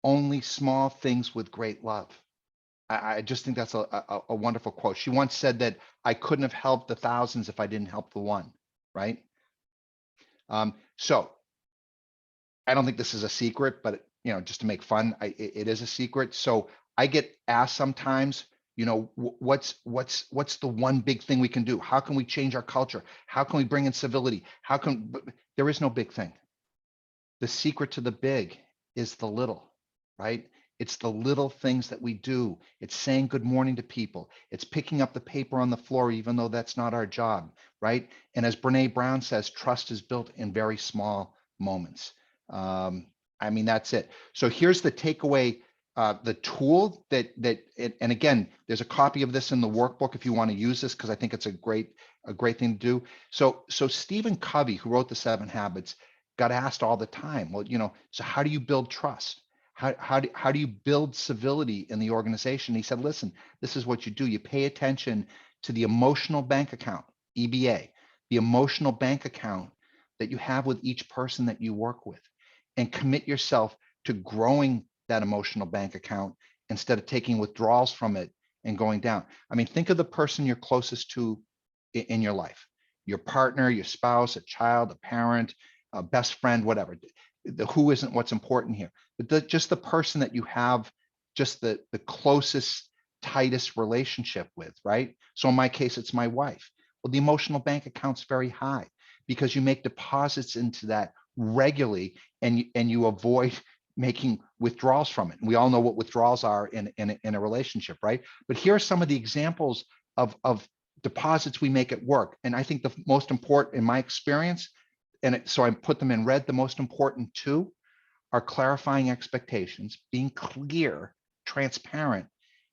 only small things with great love. I just think that's a wonderful quote. She once said that I couldn't have helped the thousands if I didn't help the one, right? So I don't think this is a secret, but just to make fun, it is a secret. So I get asked sometimes, what's the one big thing we can do? How can we change our culture? How can we bring in civility? There is no big thing. The secret to the big is the little, right? It's the little things that we do. It's saying good morning to people. It's picking up the paper on the floor, even though that's not our job, right? And as Brene Brown says, trust is built in very small moments. I mean, that's it. So here's the takeaway, the tool and again, there's a copy of this in the workbook if you want to use this, because I think it's a great thing to do. So Stephen Covey, who wrote the 7 Habits, got asked all the time, well, so how do you build trust? How do you build civility in the organization? He said, listen, this is what you do. You pay attention to the emotional bank account, EBA, the emotional bank account that you have with each person that you work with, and commit yourself to growing that emotional bank account instead of taking withdrawals from it and going down. I mean, think of the person you're closest to in your life, your partner, your spouse, a child, a parent, a best friend, whatever. The who isn't what's important here, but just the person that you have just the closest, tightest relationship with, right? So in my case, it's my wife. Well, the emotional bank account's very high because you make deposits into that regularly, and you avoid making withdrawals from it. And we all know what withdrawals are in a relationship, right? But here are some of the examples of deposits we make at work. And I think the most important, in my experience, so I put them in red, the most important 2 are clarifying expectations, being clear, transparent,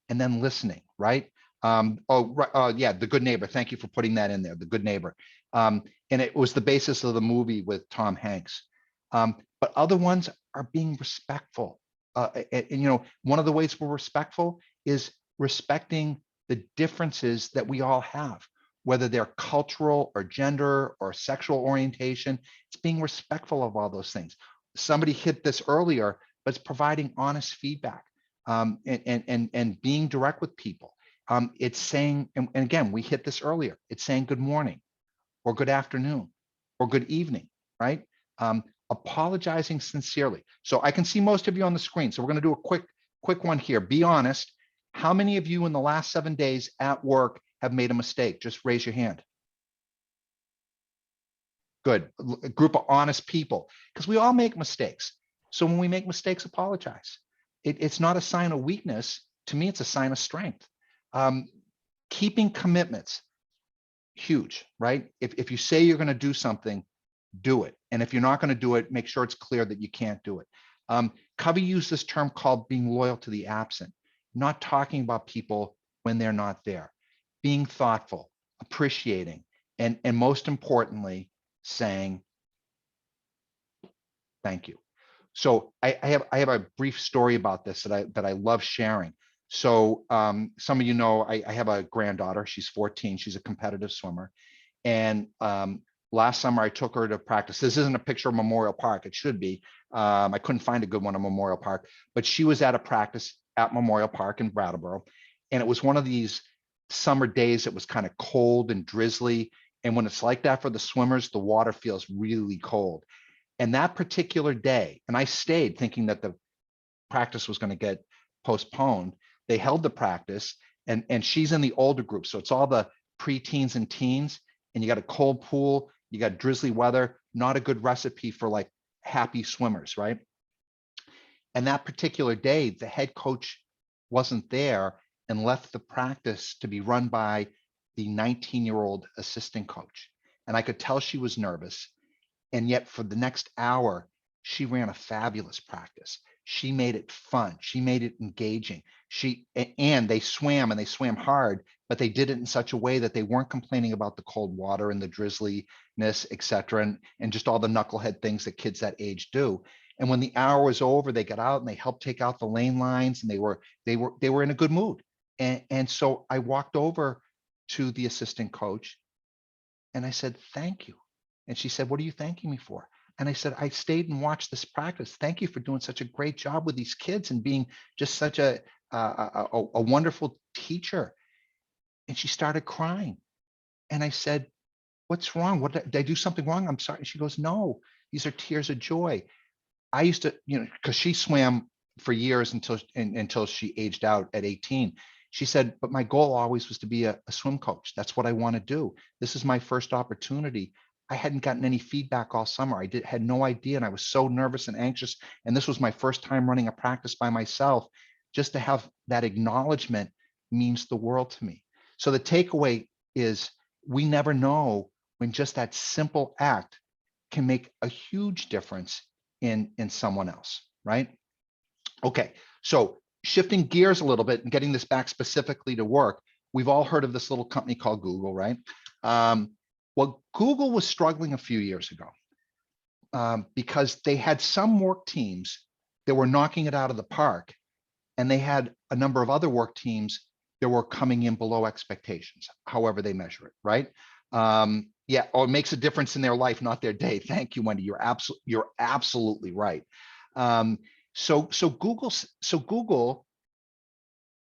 and then listening, right? Yeah, The Good Neighbor. Thank you for putting that in there, The Good Neighbor. And it was the basis of the movie with Tom Hanks. But other ones are being respectful. And one of the ways we're respectful is respecting the differences that we all have, whether they're cultural or gender or sexual orientation. It's being respectful of all those things. Somebody hit this earlier, but it's providing honest feedback, and being direct with people. It's saying, and again, we hit this earlier, it's saying good morning or good afternoon or good evening, right? Apologizing sincerely. So I can see most of you on the screen. So we're going to do a quick one here. Be honest. How many of you in the last 7 days at work have made a mistake? Just raise your hand. Good. A group of honest people, because we all make mistakes. So when we make mistakes, apologize. It's not a sign of weakness. To me, it's a sign of strength. Keeping commitments, huge, right? If you say you're going to do something, do it. And if you're not going to do it, make sure it's clear that you can't do it. Covey used this term called being loyal to the absent, not talking about people when they're not there, being thoughtful, appreciating, and most importantly, saying thank you. So I have a brief story about this that I love sharing. So some of you know I have a granddaughter. She's 14. She's a competitive swimmer, and last summer I took her to practice. This isn't a picture of Memorial Park. It should be. I couldn't find a good one at Memorial Park, but she was at a practice at Memorial Park in Brattleboro. And it was one of these summer days. It was kind of cold and drizzly. And when it's like that for the swimmers, the water feels really cold. And that particular day, and I stayed thinking that the practice was going to get postponed. They held the practice, and she's in the older group. So it's all the preteens and teens, and you got a cold pool, you got drizzly weather, not a good recipe for like happy swimmers, right? And that particular day, the head coach wasn't there and left the practice to be run by the 19-year-old assistant coach. And I could tell she was nervous. And yet for the next hour, she ran a fabulous practice. She made it fun. She made it engaging. And they swam hard, but they did it in such a way that they weren't complaining about the cold water and the drizzliness, et cetera, and just all the knucklehead things that kids that age do. And when the hour was over, they got out and they helped take out the lane lines, and they were in a good mood. And so I walked over to the assistant coach and I said, "Thank you." And she said, "What are you thanking me for?" And I said, "I stayed and watched this practice. Thank you for doing such a great job with these kids and being just such a wonderful teacher." And she started crying. And I said, "What's wrong? What did I do something wrong? I'm sorry." And she goes, "No, these are tears of joy. I used to, because she swam for years until she aged out at 18. She said, but my goal always was to be a swim coach. That's what I want to do. This is my first opportunity. I hadn't gotten any feedback all summer. I had no idea. And I was so nervous and anxious. And this was my first time running a practice by myself. Just to have that acknowledgement means the world to me." So the takeaway is, we never know when just that simple act can make a huge difference in someone else, right? Okay, so shifting gears a little bit and getting this back specifically to work, we've all heard of this little company called Google, right? Well, Google was struggling a few years ago because they had some work teams that were knocking it out of the park, and they had a number of other work teams that were coming in below expectations, however they measure it, right? Yeah, or it makes a difference in their life, not their day. Thank you, Wendy. You're absolutely right. So Google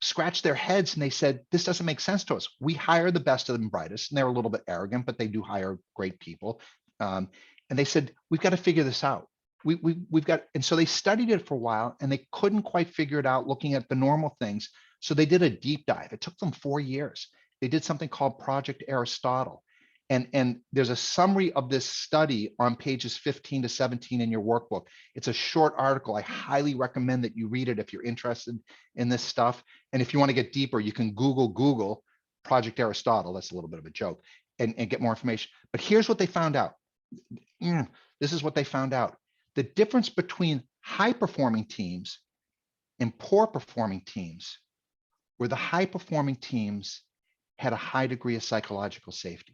scratched their heads and they said, this doesn't make sense to us. We hire the best of the brightest, and they're a little bit arrogant, but they do hire great people. And they said, we've got to figure this out. We've got, and so they studied it for a while and they couldn't quite figure it out looking at the normal things. So they did a deep dive. It took them 4 years. They did something called Project Aristotle. And there's a summary of this study on pages 15 to 17 in your workbook. It's a short article. I highly recommend that you read it if you're interested in this stuff. And if you want to get deeper, you can Google Project Aristotle. That's a little bit of a joke, and get more information. But here's what they found out. This is what they found out. The difference between high-performing teams and poor-performing teams were the high-performing teams had a high degree of psychological safety.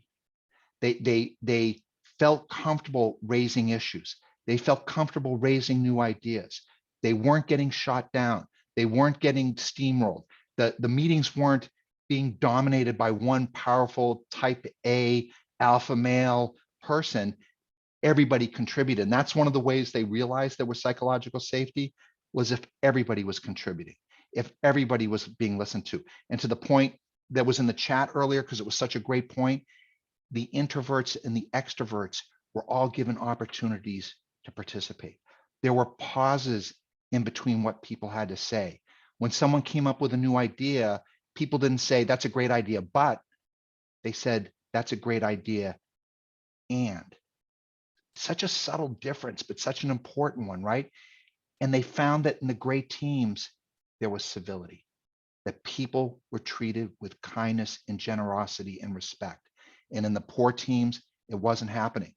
They felt comfortable raising issues. They felt comfortable raising new ideas. They weren't getting shot down. They weren't getting steamrolled. The meetings weren't being dominated by one powerful type A alpha male person. Everybody contributed. And that's one of the ways they realized there was psychological safety, was if everybody was contributing, if everybody was being listened to. And to the point that was in the chat earlier, because it was such a great point, the introverts and the extroverts were all given opportunities to participate. There were pauses in between what people had to say. When someone came up with a new idea, people didn't say, that's a great idea, but they said, that's a great idea. And such a subtle difference, but such an important one, right? And they found that in the great teams, there was civility, that people were treated with kindness and generosity and respect. And in the poor teams, it wasn't happening.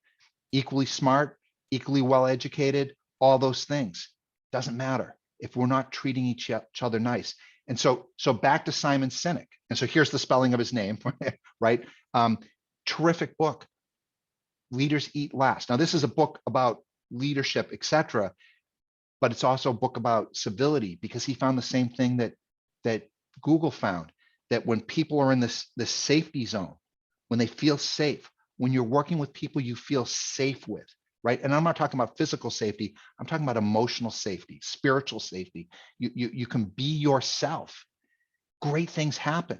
Equally smart, equally well-educated, all those things, doesn't matter if we're not treating each other nice. And so back to Simon Sinek. And so here's the spelling of his name, right? Terrific book, Leaders Eat Last. Now, this is a book about leadership, etc., but it's also a book about civility, because he found the same thing that Google found, that when people are in this safety zone, when they feel safe, when you're working with people you feel safe with, right? And I'm not talking about physical safety. I'm talking about emotional safety, spiritual safety. You can be yourself. Great things happen.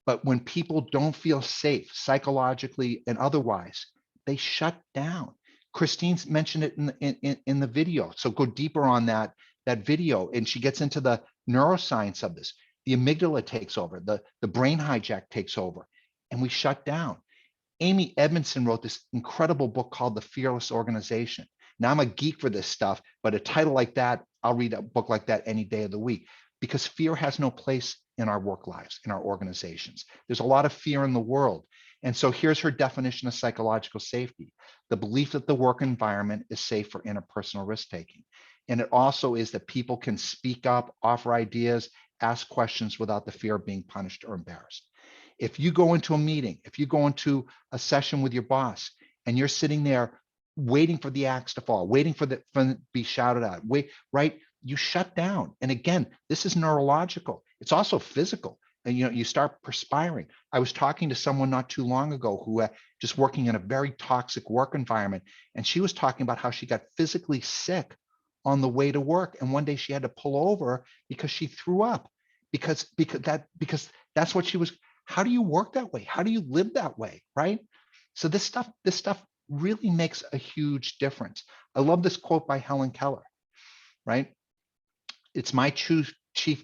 But when people don't feel safe psychologically and otherwise, they shut down. Christine's mentioned it in the video. So go deeper on that video. And she gets into the neuroscience of this. The amygdala takes over, the brain hijack takes over, and we shut down. Amy Edmondson wrote this incredible book called The Fearless Organization. Now, I'm a geek for this stuff, but a title like that, I'll read a book like that any day of the week, because fear has no place in our work lives, in our organizations. There's a lot of fear in the world. And so here's her definition of psychological safety: the belief that the work environment is safe for interpersonal risk-taking. And it also is that people can speak up, offer ideas, ask questions without the fear of being punished or embarrassed. If you go into a meeting, if you go into a session with your boss and you're sitting there waiting for the axe to fall, waiting for it to be shouted out, right? You shut down. And again, this is neurological. It's also physical. And you start perspiring. I was talking to someone not too long ago who just working in a very toxic work environment, and she was talking about how she got physically sick on the way to work. And one day she had to pull over because she threw up because that's what she was. How do you work that way? How do you live that way? Right? So this stuff really makes a huge difference. I love this quote by Helen Keller, right? It's my chief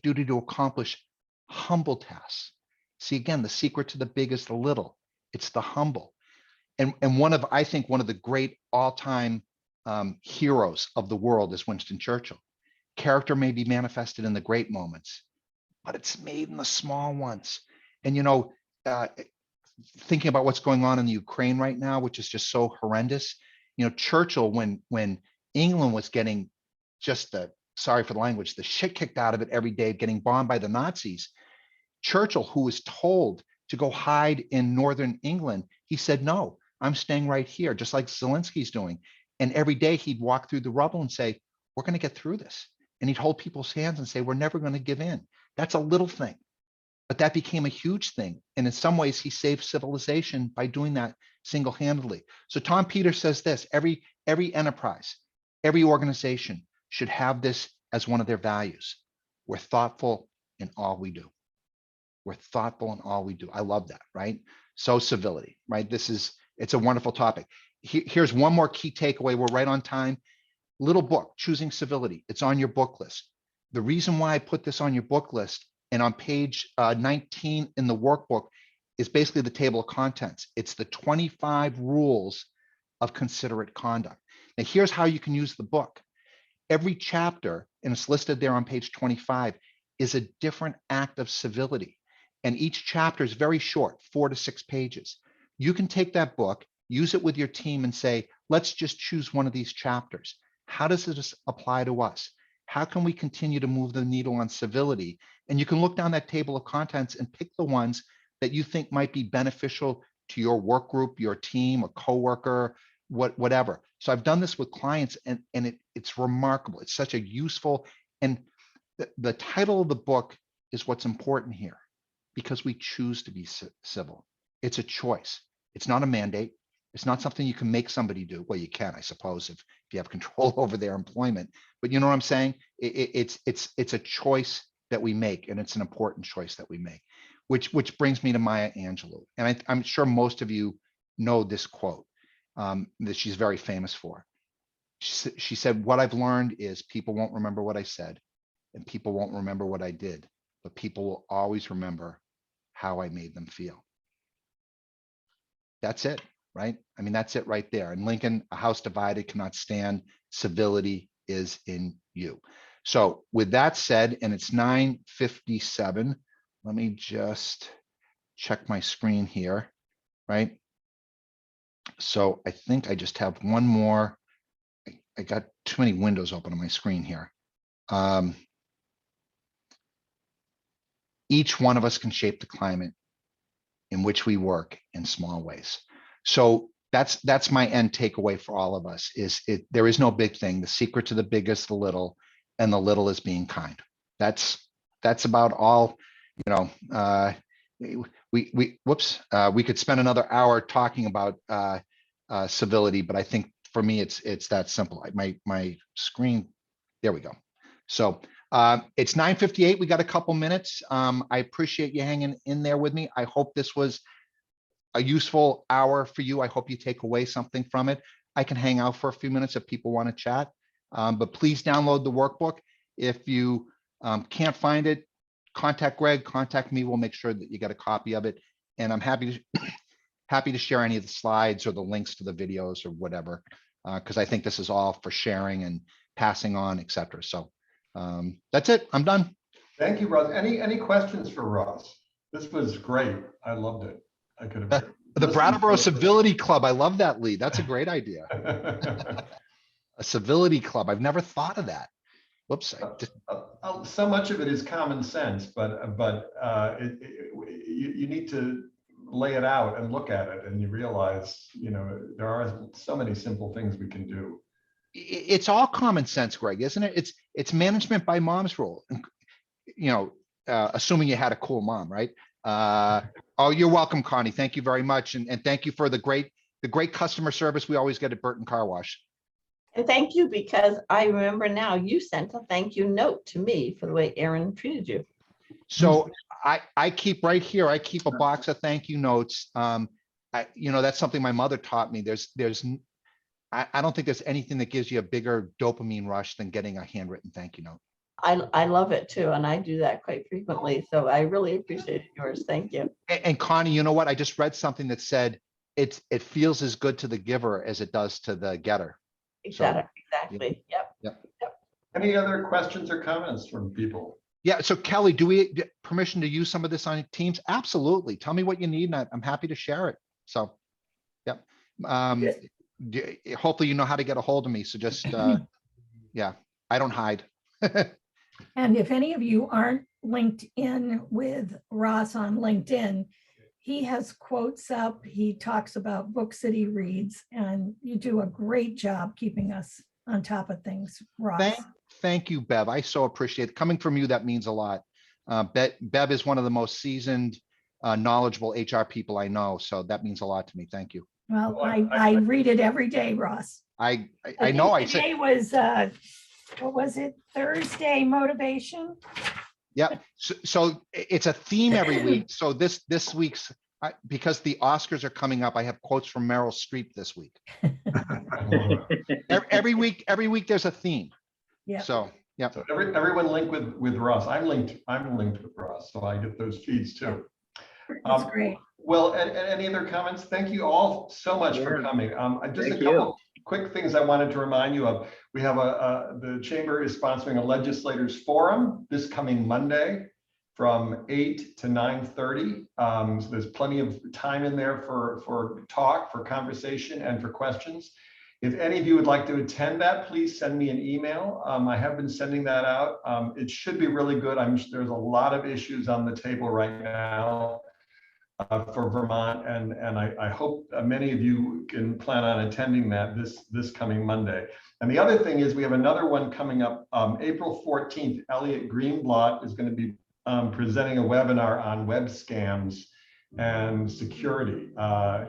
duty to accomplish humble tasks. See, again, the secret to the big is the little. It's the humble. And I think one of the great all-time heroes of the world is Winston Churchill. Character may be manifested in the great moments, but it's made in the small ones. And thinking about what's going on in the Ukraine right now, which is just so horrendous. Churchill, when England was getting just sorry for the language, the shit kicked out of it every day, getting bombed by the Nazis, Churchill, who was told to go hide in northern England, he said, no, I'm staying right here, just like Zelensky's doing. And every day he'd walk through the rubble and say, we're going to get through this. And he'd hold people's hands and say, we're never going to give in. That's a little thing. But that became a huge thing. And in some ways, he saved civilization by doing that single-handedly. So Tom Peters says this: every enterprise, every organization should have this as one of their values. We're thoughtful in all we do. We're thoughtful in all we do. I love that, right? So civility, right? It's a wonderful topic. Here's one more key takeaway. We're right on time. Little book, Choosing Civility. It's on your book list. The reason why I put this on your book list and on page 19 in the workbook is basically the table of contents. It's the 25 rules of considerate conduct. Now, here's how you can use the book. Every chapter, and it's listed there on page 25, is a different act of civility. And each chapter is very short, 4 to 6 pages. You can take that book, use it with your team and say, let's just choose one of these chapters. How does this apply to us? How can we continue to move the needle on civility? And you can look down that table of contents and pick the ones that you think might be beneficial to your work group, your team, a coworker, whatever. So I've done this with clients, and it's remarkable. It's such a useful, and the title of the book is what's important here, because we choose to be civil. It's a choice. It's not a mandate. It's not something you can make somebody do. Well, you can, I suppose, if you have control over their employment. But you know what I'm saying? It's a choice that we make, and it's an important choice that we make. Which brings me to Maya Angelou, and I'm sure most of you know this quote that she's very famous for. She said, "What I've learned is people won't remember what I said, and people won't remember what I did, but people will always remember how I made them feel." That's it, right? I mean, that's it right there. And Lincoln, a house divided cannot stand. Civility is in you. So with that said, and it's 9:57, let me just check my screen here, right? So I think I just have one more. I got too many windows open on my screen here. Each one of us can shape the climate in which we work in small ways. So that's my end takeaway for all of us is there is no big thing. The secret to the big is the little, and the little is being kind. That's about all, we could spend another hour talking about civility, but I think for me, it's that simple. My screen, there we go. So it's 9:58. We got a couple minutes. I appreciate you hanging in there with me. I hope this was a useful hour for you. I hope you take away something from it. I can hang out for a few minutes if people want to chat, but please download the workbook. If you can't find it, contact Greg, contact me. We'll make sure that you get a copy of it. And I'm happy to share any of the slides or the links to the videos or whatever, because I think this is all for sharing and passing on, etc. So that's it. I'm done. Thank you, Ross. Any questions for Ross? This was great. I loved it. I could have. The Brattleboro Civility Club. I love that, Lee. That's a great idea. A civility club. I've never thought of that. Whoops. So much of it is common sense, but you need to lay it out and look at it, and you realize, there are so many simple things we can do. It's all common sense, Greg, isn't it? It's management by mom's rule. Assuming you had a cool mom, right? Oh, you're welcome, Connie. Thank you very much, and thank you for the great customer service we always get at Burton Car Wash. And thank you, because I remember now you sent a thank you note to me for the way Aaron treated you. So I keep right here. I keep a box of thank you notes. That's something my mother taught me. I don't think there's anything that gives you a bigger dopamine rush than getting a handwritten thank you note. I love it too, and I do that quite frequently. So I really appreciate yours. Thank you. And Connie, you know what? I just read something that said it feels as good to the giver as it does to the getter. Exactly. Yep. Any other questions or comments from people? Yeah. So Kelly, do we get permission to use some of this on Teams? Absolutely. Tell me what you need, and I'm happy to share it. So, yep. Hopefully you know how to get a hold of me. So just, yeah, I don't hide. And if any of you aren't linked in with Ross on LinkedIn, he has quotes up. He talks about books that he reads, and you do a great job keeping us on top of things, Ross. Thank you, Bev. I so appreciate it. Coming from you, that means a lot. Bev is one of the most seasoned, knowledgeable HR people I know. So that means a lot to me. Thank you. Well, I read it every day, Ross. I know. I said today was what was it? Thursday motivation. Yeah. So it's a theme every week. So this week's, because the Oscars are coming up, I have quotes from Meryl Streep this week. every week there's a theme. Yeah. So yeah. So everyone linked with Ross. I'm linked with Ross, so I get those feeds too. That's great. Well, any other comments? Thank you all so much for coming. Just a couple quick things I wanted to remind you of. We have the Chamber is sponsoring a legislators forum this coming Monday from 8 to 9:30. So there's plenty of time in there for talk, for conversation, and for questions. If any of you would like to attend that, please send me an email. I have been sending that out. It should be really good. There's a lot of issues on the table right now for Vermont, and I hope many of you can plan on attending that this coming Monday. And the other thing is we have another one coming up April 14th. Elliot Greenblatt is going to be presenting a webinar on web scams and security.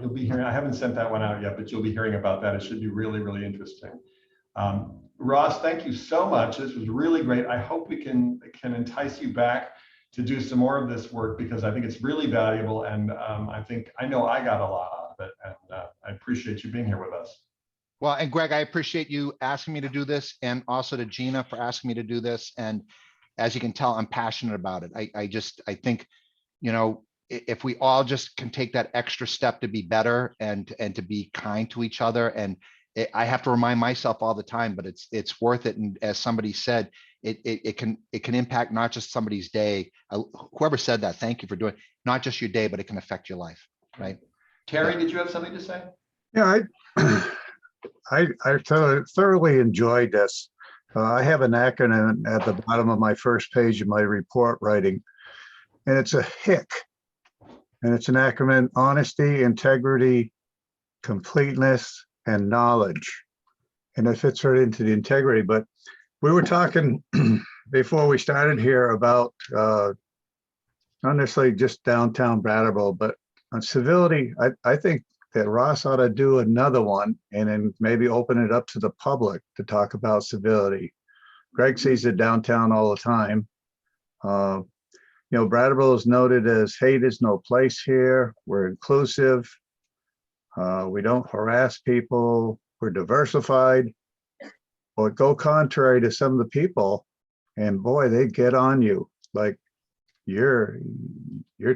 You'll be hearing, I haven't sent that one out yet, but you'll be hearing about that. It should be really, really interesting. Ross, thank you so much. This was really great. I hope we can entice you back to do some more of this work, because I think it's really valuable, and I know I got a lot out of it, and I appreciate you being here with us. Well, and Greg, I appreciate you asking me to do this, and also to Gina for asking me to do this. And as you can tell, I'm passionate about it. I think, if we all just can take that extra step to be better and to be kind to each other, and I have to remind myself all the time, but it's worth it. And as somebody said, it can impact not just somebody's day. Whoever said that, thank you for doing not just your day, but it can affect your life, right? Terry, did you have something to say? Yeah, I thoroughly enjoyed this. I have an acronym at the bottom of my first page of my report writing, and it's a HIC. And it's an acronym: honesty, integrity, completeness, and knowledge. And it fits right into the integrity. But we were talking before we started here about not necessarily just downtown Brattleboro, but on civility, I think that Ross ought to do another one and then maybe open it up to the public to talk about civility. Greg sees it downtown all the time. Brattleboro is noted as hate is no place here. We're inclusive. We don't harass people. We're diversified. But go contrary to some of the people, and boy, they get on you like you're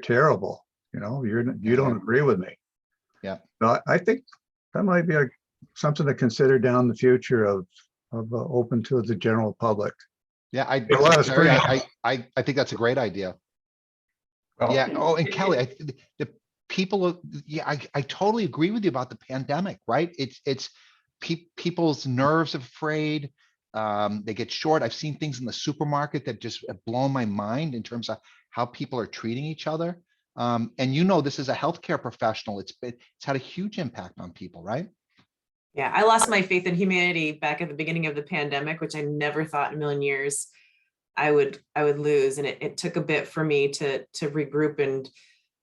terrible. You don't agree with me. Yeah. No, I think that might be something to consider down the future of open to the general public. Yeah, A lot of Terry, screen- I think that's a great idea. Well, Yeah. Oh, and Kelly, the people, yeah, I totally agree with you about the pandemic, right? It's people's nerves are afraid. They get short. I've seen things in the supermarket that just have blown my mind in terms of how people are treating each other. And this is a healthcare professional. It's had a huge impact on people, right? Yeah, I lost my faith in humanity back at the beginning of the pandemic, which I never thought in a million years I would lose. And it took a bit for me to regroup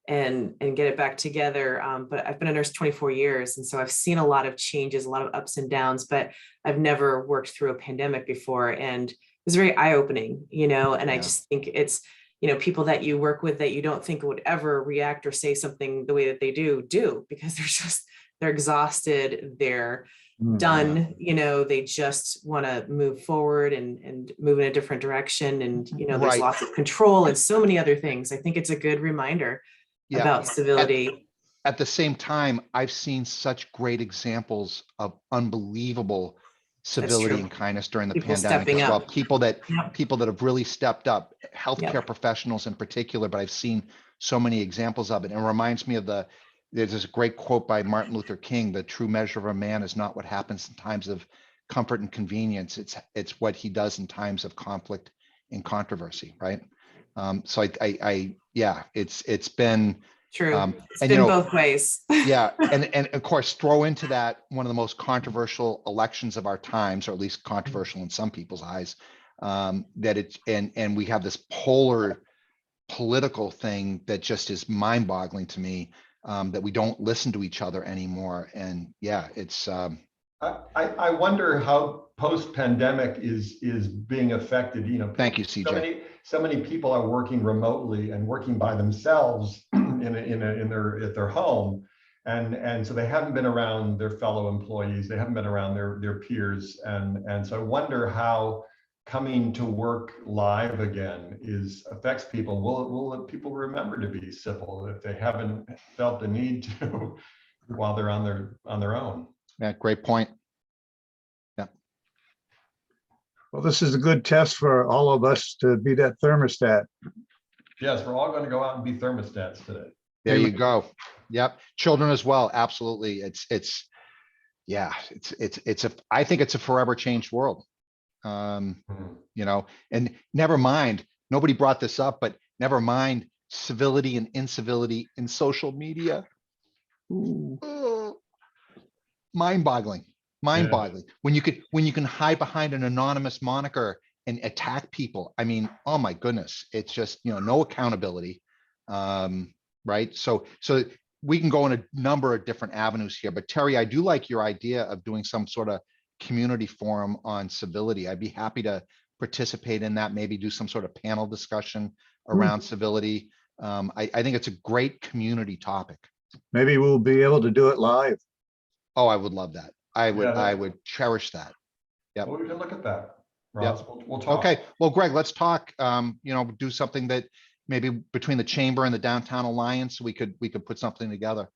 and get it back together. But I've been a nurse 24 years. And so I've seen a lot of changes, a lot of ups and downs, but I've never worked through a pandemic before. And it was very eye-opening, and I just think it's, people that you work with that you don't think would ever react or say something the way that they do, because they're exhausted, they're done, they just want to move forward and move in a different direction. And, there's Right. lots of control and so many other things. I think it's a good reminder about civility. At the same time, I've seen such great examples of unbelievable civility true. and kindness during the People pandemic stepping as well. up. People that have really stepped up, healthcare Yep. professionals in particular, but I've seen so many examples of it. And it reminds me of there's this great quote by Martin Luther King: "The true measure of a man is not what happens in times of comfort and convenience. It's what he does in times of conflict and controversy." Right. So it's been True. It's and been both ways. yeah, and of course, throw into that one of the most controversial elections of our times, or at least controversial in some people's eyes. That it's and we have this polar political thing that just is mind-boggling to me. That we don't listen to each other anymore, and yeah, it's. I wonder how post-pandemic is being affected. Thank you, CJ. So many people are working remotely and working by themselves at their home, and so they haven't been around their fellow employees. They haven't been around their peers, and so I wonder how coming to work live again affects people. Will people remember to be civil if they haven't felt the need to while they're on their own? Yeah, great point. Yeah. Well, this is a good test for all of us to be that thermostat. Yes, we're all going to go out and be thermostats today. There you go. Yep. Children as well. Absolutely. I think it's a forever changed world. And never mind, nobody brought this up, but never mind civility and incivility in social media. Mind-boggling. When you can hide behind an anonymous moniker and attack people. I mean, oh my goodness, it's just, no accountability. Right. So we can go in a number of different avenues here, but Terry, I do like your idea of doing some sort of community forum on civility. I'd be happy to participate in that, maybe do some sort of panel discussion around civility. I think it's a great community topic. Maybe we'll be able to do it live. Oh, I would love that. I would cherish that. Yep. Well, we can look at that, Ross. Yep. We'll talk. Okay. Well, Greg, let's talk. Do something that maybe between the chamber and the Downtown Alliance, we could put something together.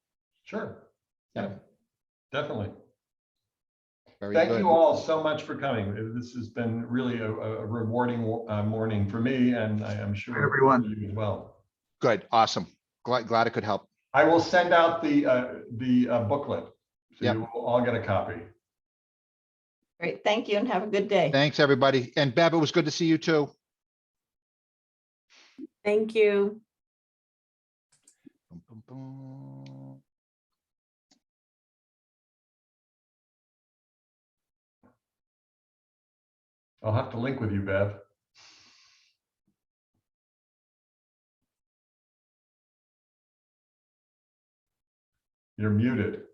Sure. Yeah, definitely. Very Thank good. you all so much for coming. This has been really a rewarding morning for me, and I am sure Everyone. for you as well. Good. Awesome. Glad it could help. I will send out the booklet, so Yep. you will all get a copy. Great. Thank you and have a good day. Thanks, everybody. And Bev, it was good to see you too. Thank you. Boom, boom, boom. I'll have to link with you, Bev. You're muted.